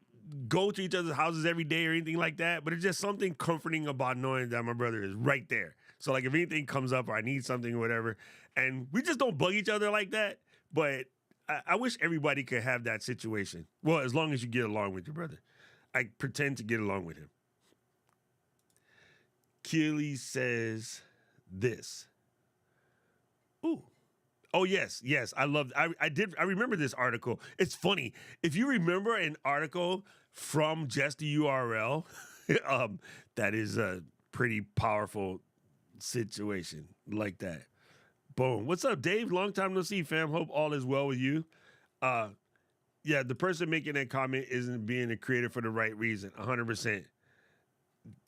go to each other's houses every day or anything like that, but it's just something comforting about knowing that my brother is right there. So like if anything comes up or I need something or whatever, and we just don't bug each other like that, but I wish everybody could have that situation. Well, as long as you get along with your brother. I pretend to get along with him. Keely says this. Ooh. Oh, yes. I remember this article. It's funny. If you remember an article from just the URL, that is a pretty powerful situation like that. Boom. What's up, Dave? Long time no see, fam. Hope all is well with you. Yeah, the person making that comment isn't being a creator for the right reason. 100%.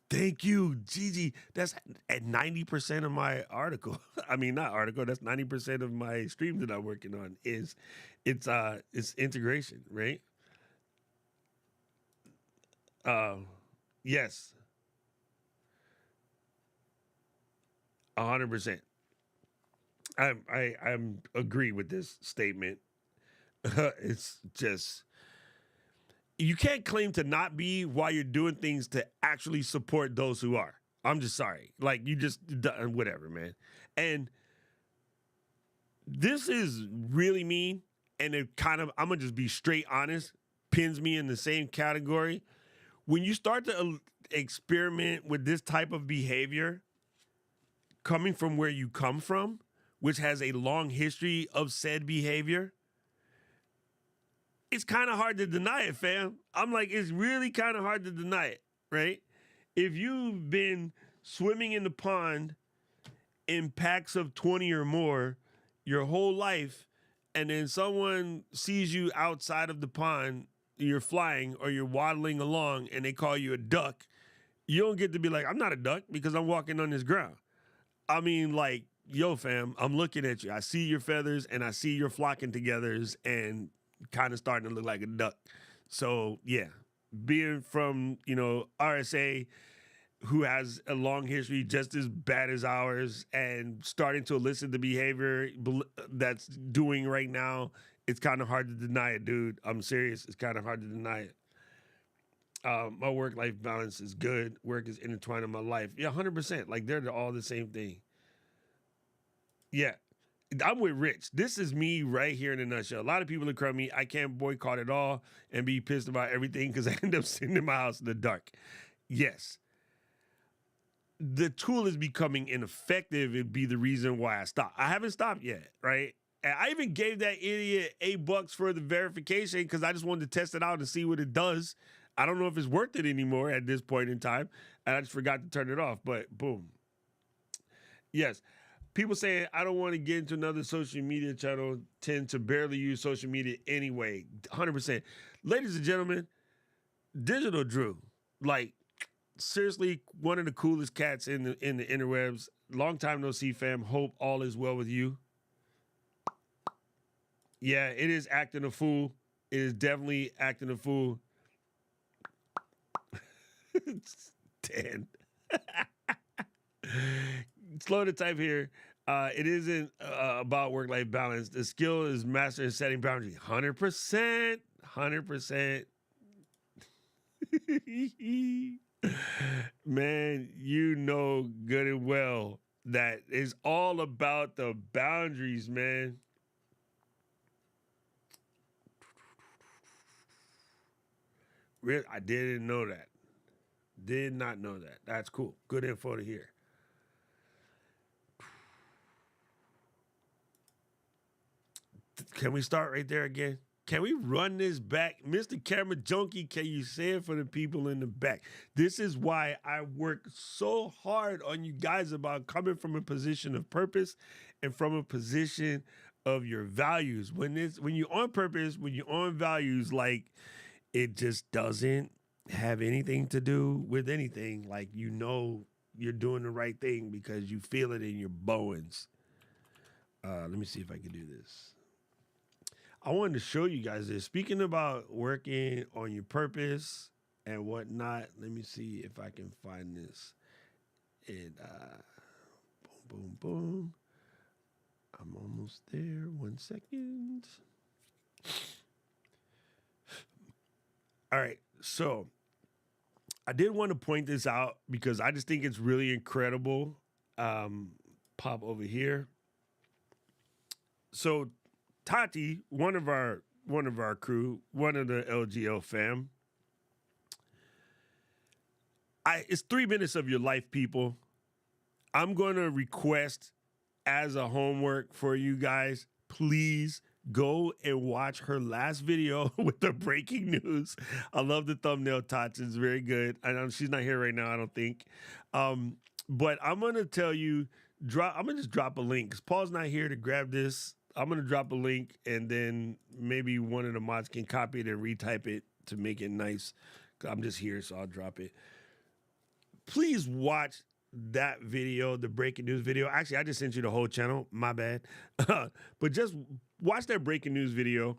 Thank you, Gigi. That's at 90% of my article. I mean, not article. That's 90% of my stream that I'm working on. It's integration, right? Yes, 100%. I'm agree with this statement. It's just you can't claim to not be while you're doing things to actually support those who are. I'm just sorry. Like you just whatever, man. And this is really mean, and it kind of I'm gonna just be straight honest. Pins me in the same category. When you start to experiment with this type of behavior, coming from where you come from, which has a long history of said behavior, it's kind of hard to deny it, fam. I'm like, it's really kind of hard to deny it, right? If you've been swimming in the pond in packs of 20 or more your whole life, and then someone sees you outside of the pond, you're flying or you're waddling along and they call you a duck, you don't get to be like, I'm not a duck because I'm walking on this ground. I mean, like, yo, fam, I'm looking at you. I see your feathers and I see your flocking togethers and kind of starting to look like a duck. So, yeah, being from, RSA, who has a long history just as bad as ours, and starting to elicit the behavior that's doing right now, it's kind of hard to deny it, dude. I'm serious. It's kind of hard to deny it. My work-life balance is good. Work is intertwined in my life. Yeah, 100%. Like, they're all the same thing. Yeah. I'm with Rich. This is me right here in a nutshell. A lot of people are crummy. I can't boycott it all and be pissed about everything because I end up sitting in my house in the dark. Yes. The tool is becoming ineffective. It'd be the reason why I stopped. I haven't stopped yet, right? And I even gave that idiot $8 for the verification because I just wanted to test it out and see what it does. I don't know if it's worth it anymore at this point in time. And I just forgot to turn it off, but boom. Yes. People saying, I don't want to get into another social media channel, tend to barely use social media anyway. 100%. Ladies and gentlemen, Digital Drew, like, seriously, one of the coolest cats in the interwebs. Long time no see, fam. Hope all is well with you. Yeah, it is acting a fool. It is definitely acting a fool. Dan. Slow to type here. It isn't about work-life balance. The skill is mastering setting boundaries. 100%. 100%. Man, you know good and well that it's all about the boundaries, man. I didn't know that. Did not know that. That's cool. Good info to hear. Can we start right there again? Can we run this back? Mr. Camera Junkie, can you say it for the people in the back? This is why I work so hard on you guys about coming from a position of purpose and from a position of your values. When you're on purpose, when you're on values, like, it just doesn't have anything to do with anything. Like, you're doing the right thing because you feel it in your bones. Let me see if I can do this. I wanted to show you guys this. Speaking about working on your purpose and whatnot, let me see if I can find this. And boom, boom, boom. I'm almost there. 1 second. All right, so I did want to point this out because I just think it's really incredible. Pop over here. So Tati, one of our crew, one of the LGL fam. It's 3 minutes of your life, people. I'm going to request as a homework for you guys, please go and watch her last video with the breaking news. I love the thumbnail, Tots. It's very good. I know she's not here right now, I don't think. But I'm going to tell you, I'm going to just drop a link because Paul's not here to grab this. I'm going to drop a link, and then maybe one of the mods can copy it and retype it to make it nice. I'm just here, so I'll drop it. Please watch that video, the breaking news video. Actually, I just sent you the whole channel. My bad. But just watch that breaking news video.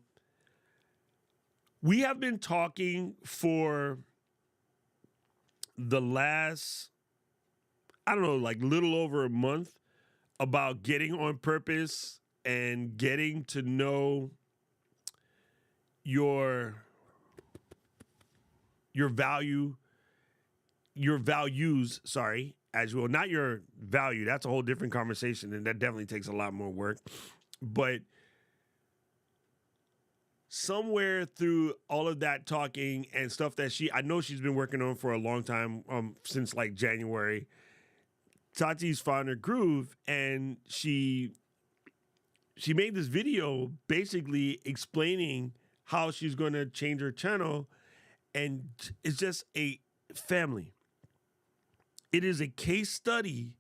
We have been talking for the last, I don't know, like little over a month about getting on purpose and getting to know your values, as well. Not your value. That's a whole different conversation, and that definitely takes a lot more work. But somewhere through all of that talking and stuff that I know she's been working on for a long time, since like January, Tati's found her groove, and she made this video basically explaining how she's going to change her channel. And it's just a family, it is a case study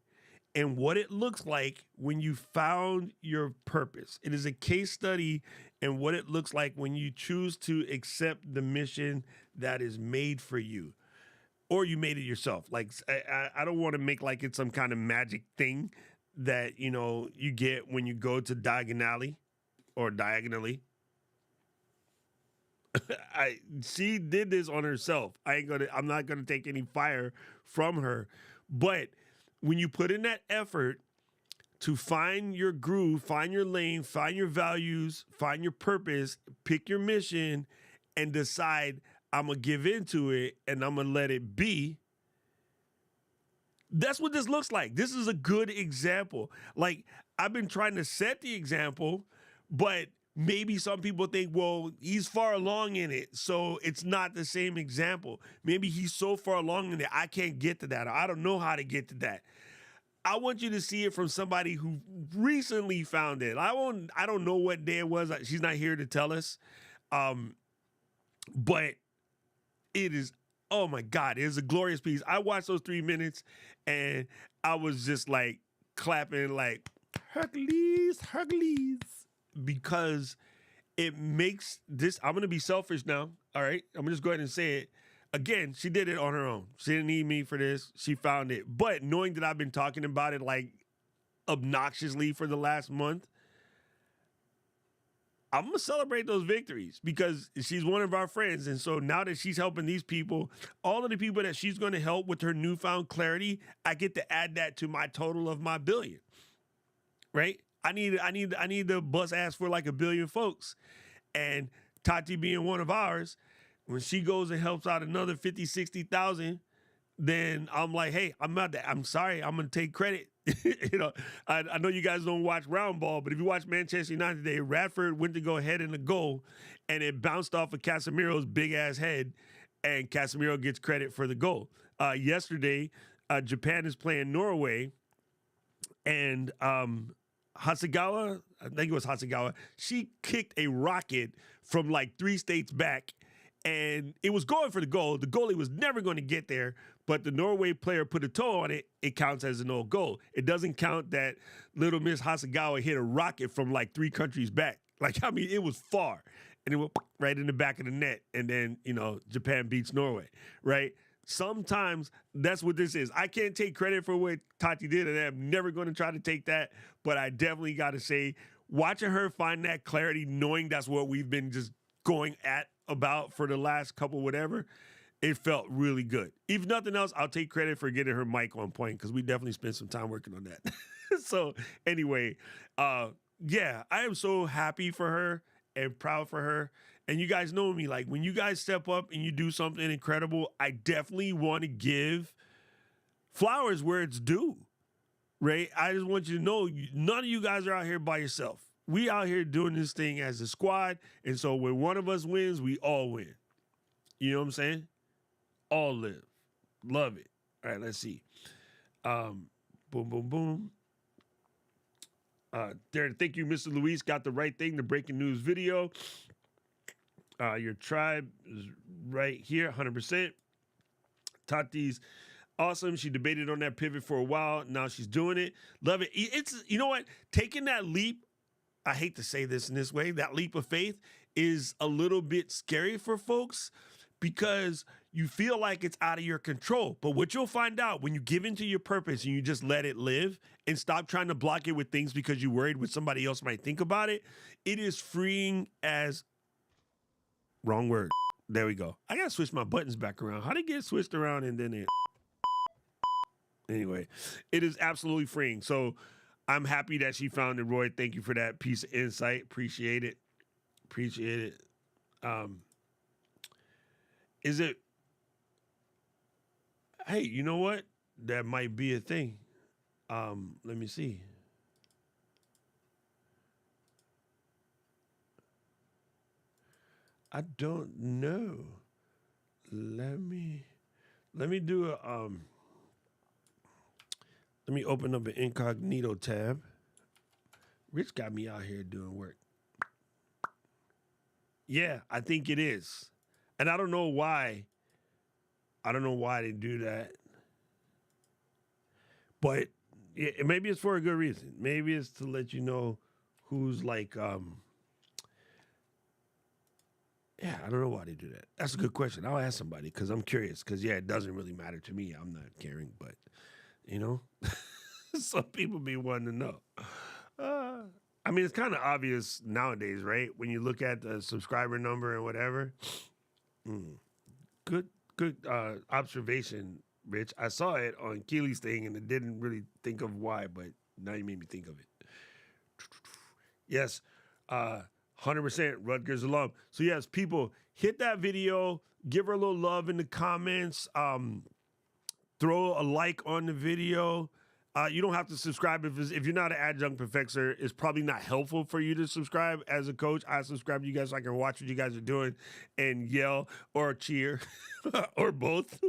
in what it looks like when you found your purpose. It is a case study in what it looks like when you choose to accept the mission that is made for you, or you made it yourself. Like, I don't want to make like it's some kind of magic thing that, you know, you get when you go to diagonally. She did this on herself. I'm not gonna take any fire from her. But when you put in that effort to find your groove, find your lane, find your values, find your purpose, pick your mission, and decide I'm gonna give into it and I'm gonna let it be. That's what this looks like. This is a good example. Like, I've been trying to set the example, but maybe some people think, well, he's far along in it, so it's not the same example. Maybe he's so far along in it, I can't get to that, or I don't know how to get to that. I want you to see it from somebody who recently found it. I don't know what day it was. She's not here to tell us. But it is, oh my God, it is a glorious piece. I watched those 3 minutes and I was just like clapping like Hercules, because it makes this, I'm going to be selfish now. All right. I'm going to just go ahead and say it. Again, she did it on her own. She didn't need me for this. She found it. But knowing that I've been talking about it like obnoxiously for the last month, I'm going to celebrate those victories because she's one of our friends. And so now that she's helping these people, all of the people that she's going to help with her newfound clarity, I get to add that to my total of my billion, right? I need to bust ass for like 1 billion folks. And Tati being one of ours, when she goes and helps out another 50, 60,000, then I'm like, hey, I'm sorry, I'm going to take credit. You know, I know you guys don't watch round ball, but if you watch Manchester United today, Radford went to go ahead in the goal, and it bounced off of Casemiro's big-ass head, and Casemiro gets credit for the goal. Yesterday, Japan is playing Norway, and Hasegawa, I think it was Hasegawa, she kicked a rocket from like 3 states back, and it was going for the goal. The goalie was never going to get there, but the Norway player put a toe on it. It counts as an old goal. It doesn't count that little Miss Hasegawa hit a rocket from like 3 countries back. Like, I mean, it was far, and it went right in the back of the net, and then, you know, Japan beats Norway, right? Sometimes that's what this is. I can't take credit for what Tati did, and I'm never going to try to take that, but I definitely got to say, watching her find that clarity, knowing that's what we've been just going at about for the last couple whatever, it felt really good. If nothing else, I'll take credit for getting her mic on point because we definitely spent some time working on that. So anyway, yeah, I am so happy for her and proud for her. And you guys know me, like when you guys step up and you do something incredible, I definitely want to give flowers where it's due, right? I just want you to know none of you guys are out here by yourself. We out here doing this thing as a squad, and so when one of us wins, we all win. You know what I'm saying? All live. Love it. All right, let's see. Boom, boom, boom. There, thank you, Mr. Luis. Got the right thing, the breaking news video. Your tribe is right here, 100%. Tati's awesome. She debated on that pivot for a while. Now she's doing it. Love it. It's, you know what? Taking that leap, I hate to say this in this way, that leap of faith is a little bit scary for folks because you feel like it's out of your control. But what you'll find out when you give into your purpose and you just let it live and stop trying to block it with things because you're worried what somebody else might think about it, it is freeing as... Wrong word. There we go. I got to switch my buttons back around. How did it get switched around and then it... Anyway, it is absolutely freeing. So I'm happy that she found it, Roy. Thank you for that piece of insight. Appreciate it. Appreciate it. Is it... Hey, you know what? That might be a thing. Let me see. I don't know. Let me do a let me open up an incognito tab. Rich got me out here doing work. Yeah, I think it is. And I don't know why I don't know why they do that. But maybe it's for a good reason. Maybe it's to let you know who's like, yeah, I don't know why they do that. That's a good question. I'll ask somebody because I'm curious. Because, yeah, it doesn't really matter to me. I'm not caring. But, you know, some people be wanting to know. I mean, it's kind of obvious nowadays, right? When you look at the subscriber number and whatever. Good observation, Rich. I saw it on Keely's thing and I didn't really think of why, but now you made me think of it. Yes, 100% Rutgers alum. So yes, people, hit that video, give her a little love in the comments, throw a like on the video. You don't have to subscribe if you're not an adjunct professor. It's probably not helpful for you to subscribe. As a coach, I subscribe to you guys so I can watch what you guys are doing and yell or cheer or both,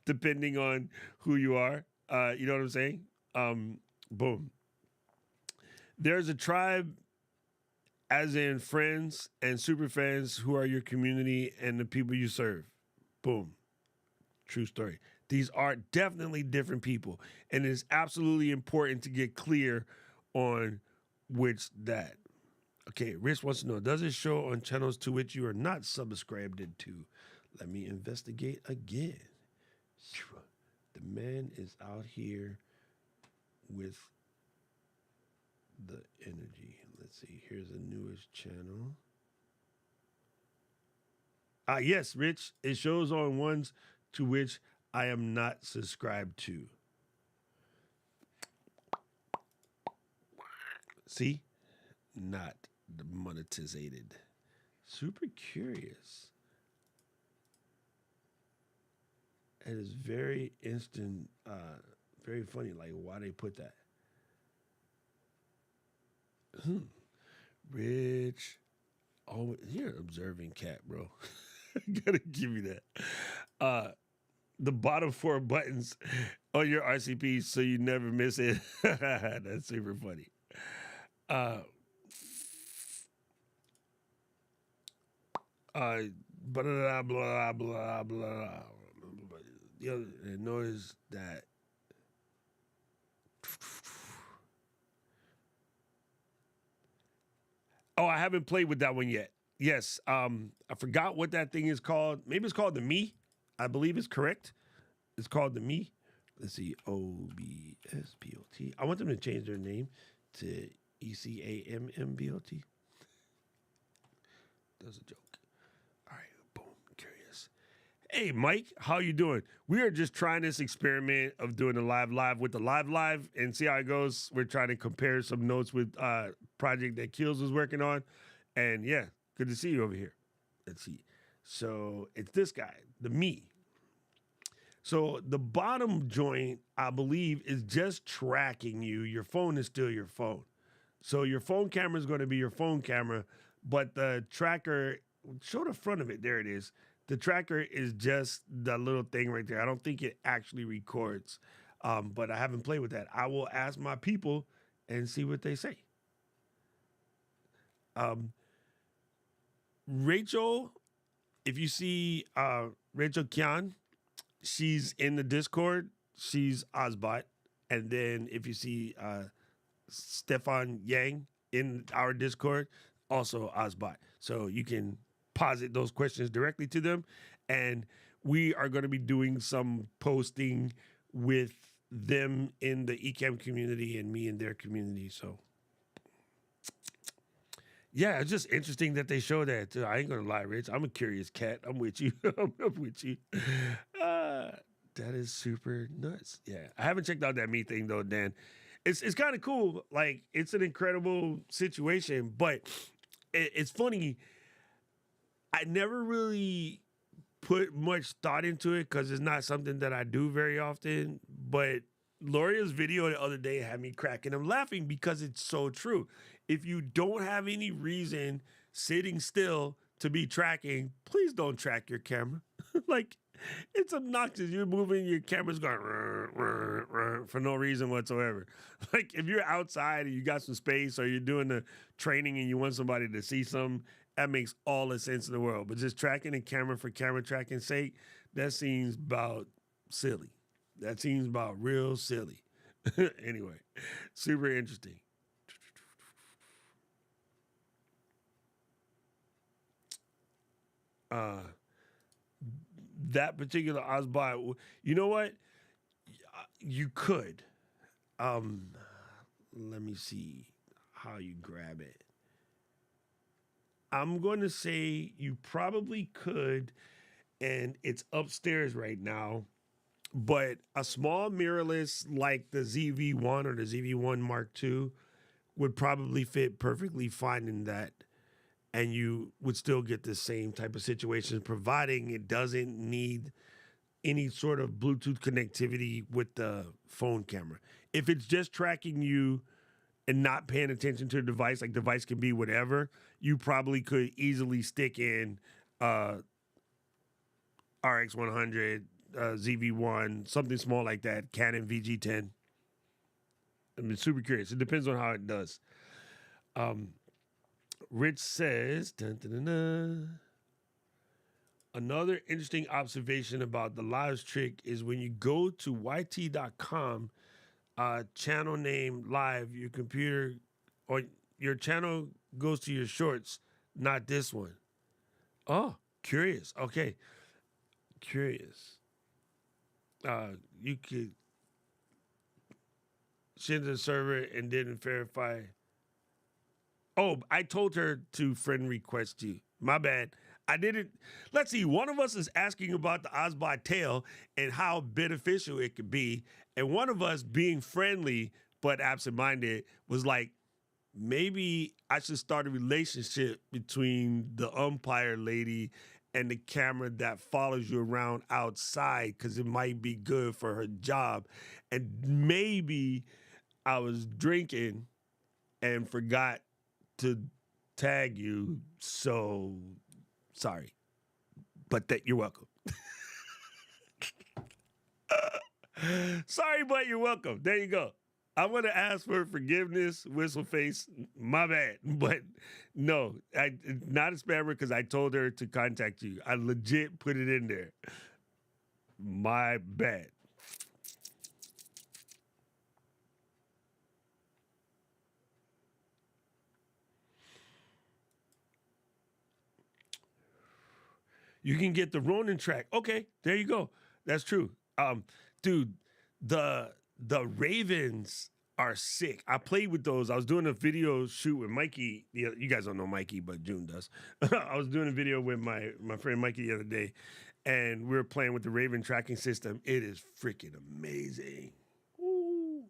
depending on who you are. You know what I'm saying? Boom. There's a tribe, as in friends and super fans, who are your community and the people you serve. Boom. True story. These are definitely different people, and it is absolutely important to get clear on which that. Okay, Rich wants to know, does it show on channels to which you are not subscribed to? Let me investigate again. The man is out here with the energy. Let's see, here's the newest channel. Yes, Rich, it shows on ones to which I am not subscribed to. See? Not monetized. Super curious. It is very instant, very funny, like why they put that. Rich. Oh, you're an observing cat, bro. Gotta give you that. The bottom 4 buttons on your RCP so you never miss it. That's super funny. Blah, blah, blah, blah, blah. The other noise that. Oh, I haven't played with that one yet. Yes, I forgot what that thing is called. Maybe it's called the Me. I believe it's correct. It's called the Me. Let's see, OBSBOT. I want them to change their name to ECAMMBOT. That's a joke. All right, boom, curious. Hey, Mike, how you doing? We are just trying this experiment of doing a live with the live and see how it goes. We're trying to compare some notes with project that Keels was working on. And yeah, good to see you over here. Let's see. So it's this guy, the Me. So the bottom joint, I believe, is just tracking you. Your phone is still your phone. So your phone camera is going to be your phone camera, but the tracker, show the front of it. There it is. The tracker is just the little thing right there. I don't think it actually records, but I haven't played with that. I will ask my people and see what they say. Rachel, if you see Rachel Kian, she's in the Discord. She's Ozbot. And then if you see Stefan Yang in our Discord, also Ozbot. So you can posit those questions directly to them. And we are going to be doing some posting with them in the Ecamm community and me in their community. So yeah, it's just interesting that they show that. I ain't gonna lie, Rich. I'm a curious cat. I'm with you. I'm with you. That is super nuts. Yeah, I haven't checked out that Me thing though, Dan. It's kind of cool. Like, it's an incredible situation, but it's funny. I never really put much thought into it because it's not something that I do very often. But Loria's video the other day had me cracking and laughing because it's so true. If you don't have any reason sitting still to be tracking, please don't track your camera. Like, it's obnoxious. You're moving, your camera's going for no reason whatsoever. Like, if you're outside and you got some space or you're doing the training and you want somebody to see something, that makes all the sense in the world. But just tracking a camera for camera tracking's sake, That seems about silly. That seems about real silly. Anyway, super interesting. That particular Osbot, you know what? You could. Um, Let me see how you grab it. I'm going to say you probably could, and it's upstairs right now. But a small mirrorless like the ZV1 or the ZV1 Mark II would probably fit perfectly fine in that. And you would still get the same type of situation, providing it doesn't need any sort of Bluetooth connectivity with the phone camera. If it's just tracking you and not paying attention to the device, like device can be whatever, you probably could easily stick in RX100, ZV1, something small like that, Canon VG10. I'm super curious. It depends on how it does. Rich says, dun, dun, dun, dun. Another interesting observation about the lives trick is when you go to yt.com, channel name live, your computer or your channel goes to your shorts, not this one. Oh, curious. Okay. Curious. You could send to the server and didn't verify. Oh, I told her to friend request you. My bad. I didn't. Let's see. One of us is asking about the Osbot tail and how beneficial it could be. And one of us, being friendly but absent-minded, was like, maybe I should start a relationship between the umpire lady and the camera that follows you around outside because it might be good for her job. And maybe I was drinking and forgot to tag you. So sorry, but that you're welcome. Sorry, but you're welcome. There you go. I'm gonna ask for forgiveness, whistle face. My bad, but no, not a spammer because I told her to contact you. I legit put it in there. My bad. You can get the Ronin track. Okay, there you go. That's true. Dude, the Ravens are sick. I played with those. I was doing a video shoot with Mikey. You guys don't know Mikey, but June does. I was doing a video with my friend Mikey the other day, and we were playing with the Raven tracking system. It is freaking amazing. Ooh.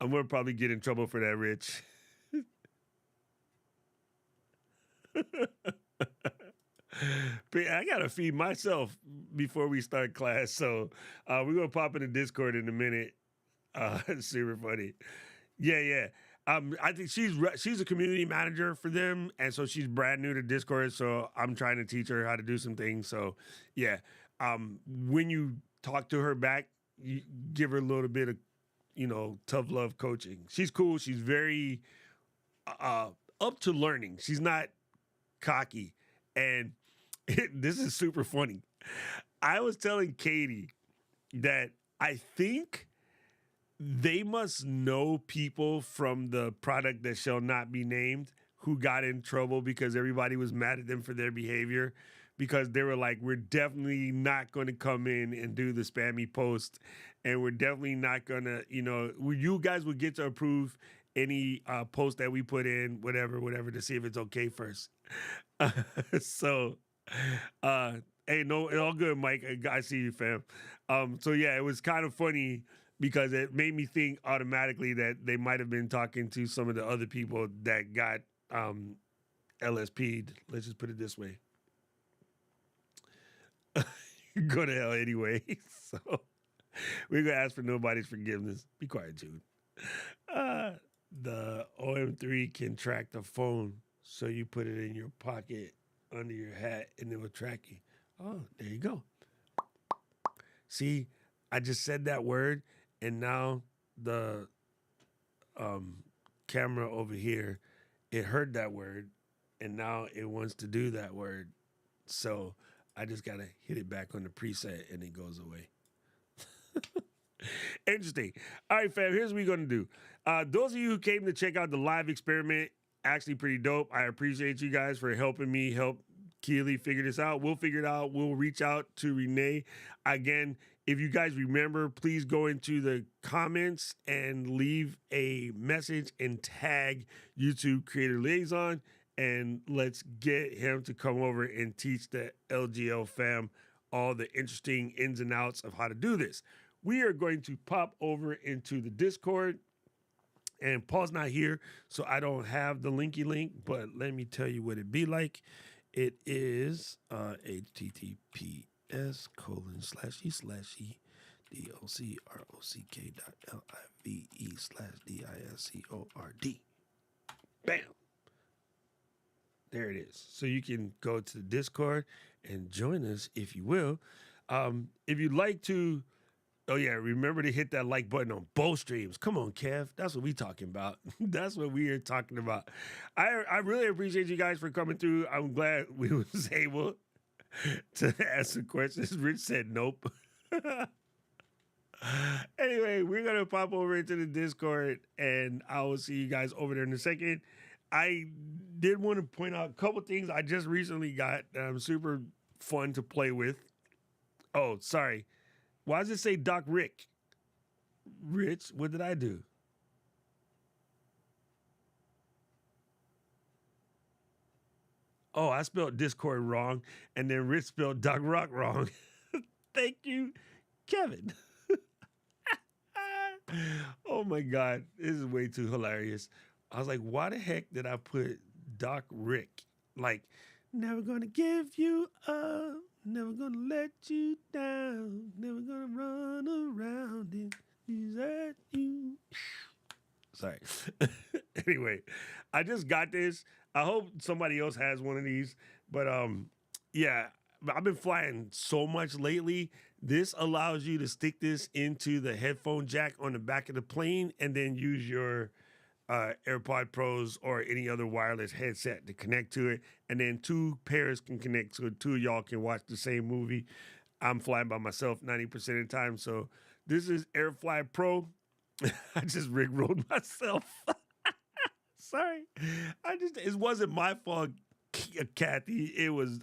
I'm gonna probably get in trouble for that, Rich. I gotta feed myself before we start class, so we're gonna pop in the Discord in a minute. Super funny. Yeah, yeah. I think she's a community manager for them, and so she's brand new to Discord. So I'm trying to teach her how to do some things. So yeah, when you talk to her back, you give her a little bit of tough love coaching. She's cool. She's very up to learning. She's not cocky, and this is super funny. I was telling Katie that I think they must know people from the product that shall not be named who got in trouble because everybody was mad at them for their behavior because they were like, we're definitely not going to come in and do the spammy post, and we're definitely not going to, you guys would get to approve any post that we put in, whatever, to see if it's okay first. So, hey, no, all good, Mike. I see you, fam. So yeah, it was kind of funny because it made me think automatically that they might have been talking to some of the other people that got LSP'd. Let's just put it this way. Go to hell anyway. So we're gonna ask for nobody's forgiveness. Be quiet, Jude. The OM3 can track the phone, so you put it in your pocket under your hat and it will track you. Oh, there you go. See, I just said that word, and now the camera over here, it heard that word, and now it wants to do that word. So I just got to hit it back on the preset and it goes away. Interesting. All right, fam, here's what we're going to do. Those of you who came to check out the live experiment, actually pretty dope. I appreciate you guys for helping me help Keely figure this out. We'll figure it out. We'll reach out to Renee. Again, if you guys remember, please go into the comments and leave a message and tag YouTube Creator Liaison, and let's get him to come over and teach the LGL fam all the interesting ins and outs of how to do this. We are going to pop over into the Discord, and Paul's not here, so I don't have the linky link, but let me tell you what it be like. It is https://docrock.live/discord. Bam. There it is. So you can go to the Discord and join us if you will. If you'd like to, oh yeah, remember to hit that like button on both streams. Come on, Kev. That's what we talking about. That's what we are talking about. I really appreciate you guys for coming through. I'm glad we was able to answer questions. Rich said nope. Anyway, we're going to pop over into the Discord, and I will see you guys over there in a second. I did want to point out a couple things I just recently got that super fun to play with. Oh, sorry. Why does it say Doc Rick? Rich, what did I do? Oh, I spelled Discord wrong, and then Rich spelled Doc Rock wrong. Thank you, Kevin. Oh my God, this is way too hilarious. I was like, why the heck did I put Doc Rick? Like, never gonna give you up, never gonna let you down, never gonna run around and desert you. Sorry. Anyway, I just got this. I hope somebody else has one of these. But yeah, I've been flying so much lately. This allows you to stick this into the headphone jack on the back of the plane and then use your AirPod Pros or any other wireless headset to connect to it. And then two pairs can connect, so two of y'all can watch the same movie. I'm flying by myself 90% of the time. So this is AirFly Pro. I just rickrolled myself. Sorry. It wasn't my fault, Kathy. It was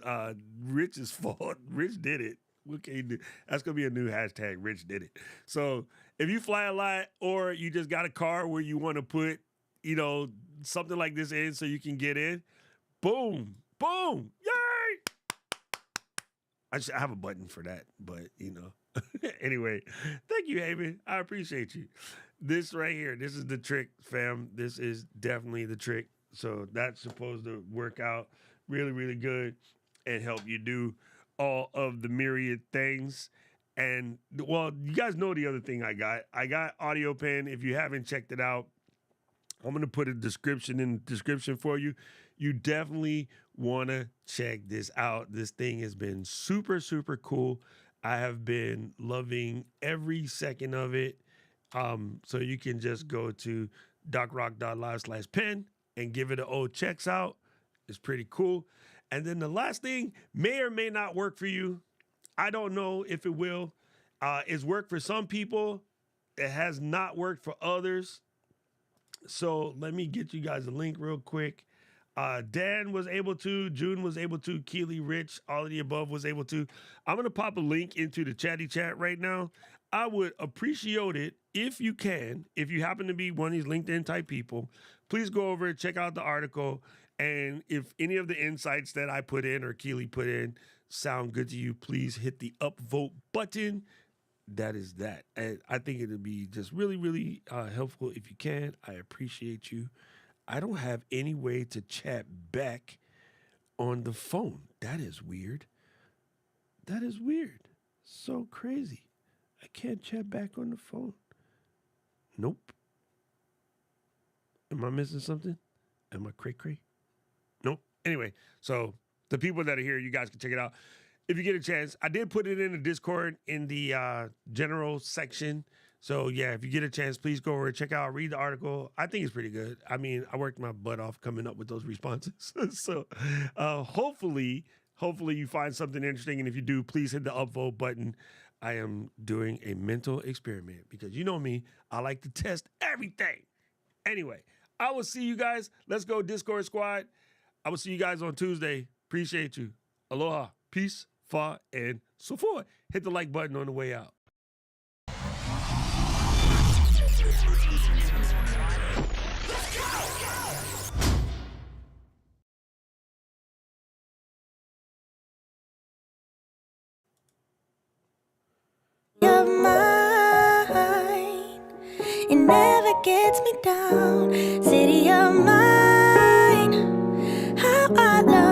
Rich's fault. Rich did it. What can you do? That's going to be a new hashtag, Rich did it. So if you fly a lot or you just got a car where you want to put, something like this in so you can get in, boom, boom, yay! I have a button for that, but, Anyway, thank you, Haven. I appreciate you. This right here, this is the trick, fam. This is definitely the trick. So that's supposed to work out really, really good and help you do all of the myriad things. And, well, you guys know the other thing I got. I got Audio Pen. If you haven't checked it out, I'm going to put a description in the description for you. You definitely want to check this out. This thing has been super, super cool. I have been loving every second of it. So you can just go to docrock.live/pen and give it an old checks out. It's pretty cool. And then the last thing may or may not work for you. I don't know if it will. It's worked for some people. It has not worked for others. So let me get you guys a link real quick. Dan was able to, June was able to, Keely, Rich, all of the above was able to. I'm going to pop a link into the chatty chat right now. I would appreciate it if you can, if you happen to be one of these LinkedIn type people, please go over and check out the article. And if any of the insights that I put in or Keely put in sound good to you, please hit the upvote button. That is that. And I think it'll be just really, really helpful if you can. I appreciate you. I don't have any way to chat back on the phone. That is weird. That is weird. So crazy. I can't chat back on the phone. Nope. Am I missing something? Am I cray-cray? Nope. Anyway, so the people that are here, you guys can check it out. If you get a chance, I did put it in the Discord in the general section. So, yeah, if you get a chance, please go over and check out, read the article. I think it's pretty good. I mean, I worked my butt off coming up with those responses. So, hopefully, Hopefully you find something interesting, and if you do, please hit the upvote button. I am doing a mental experiment because you know me, I like to test everything. Anyway, I will see you guys. Let's go Discord Squad. I will see you guys on Tuesday. Appreciate you. Aloha, peace, fa, and so forth. Hit the like button on the way out. Of mine, it never gets me down. City of mine, how I love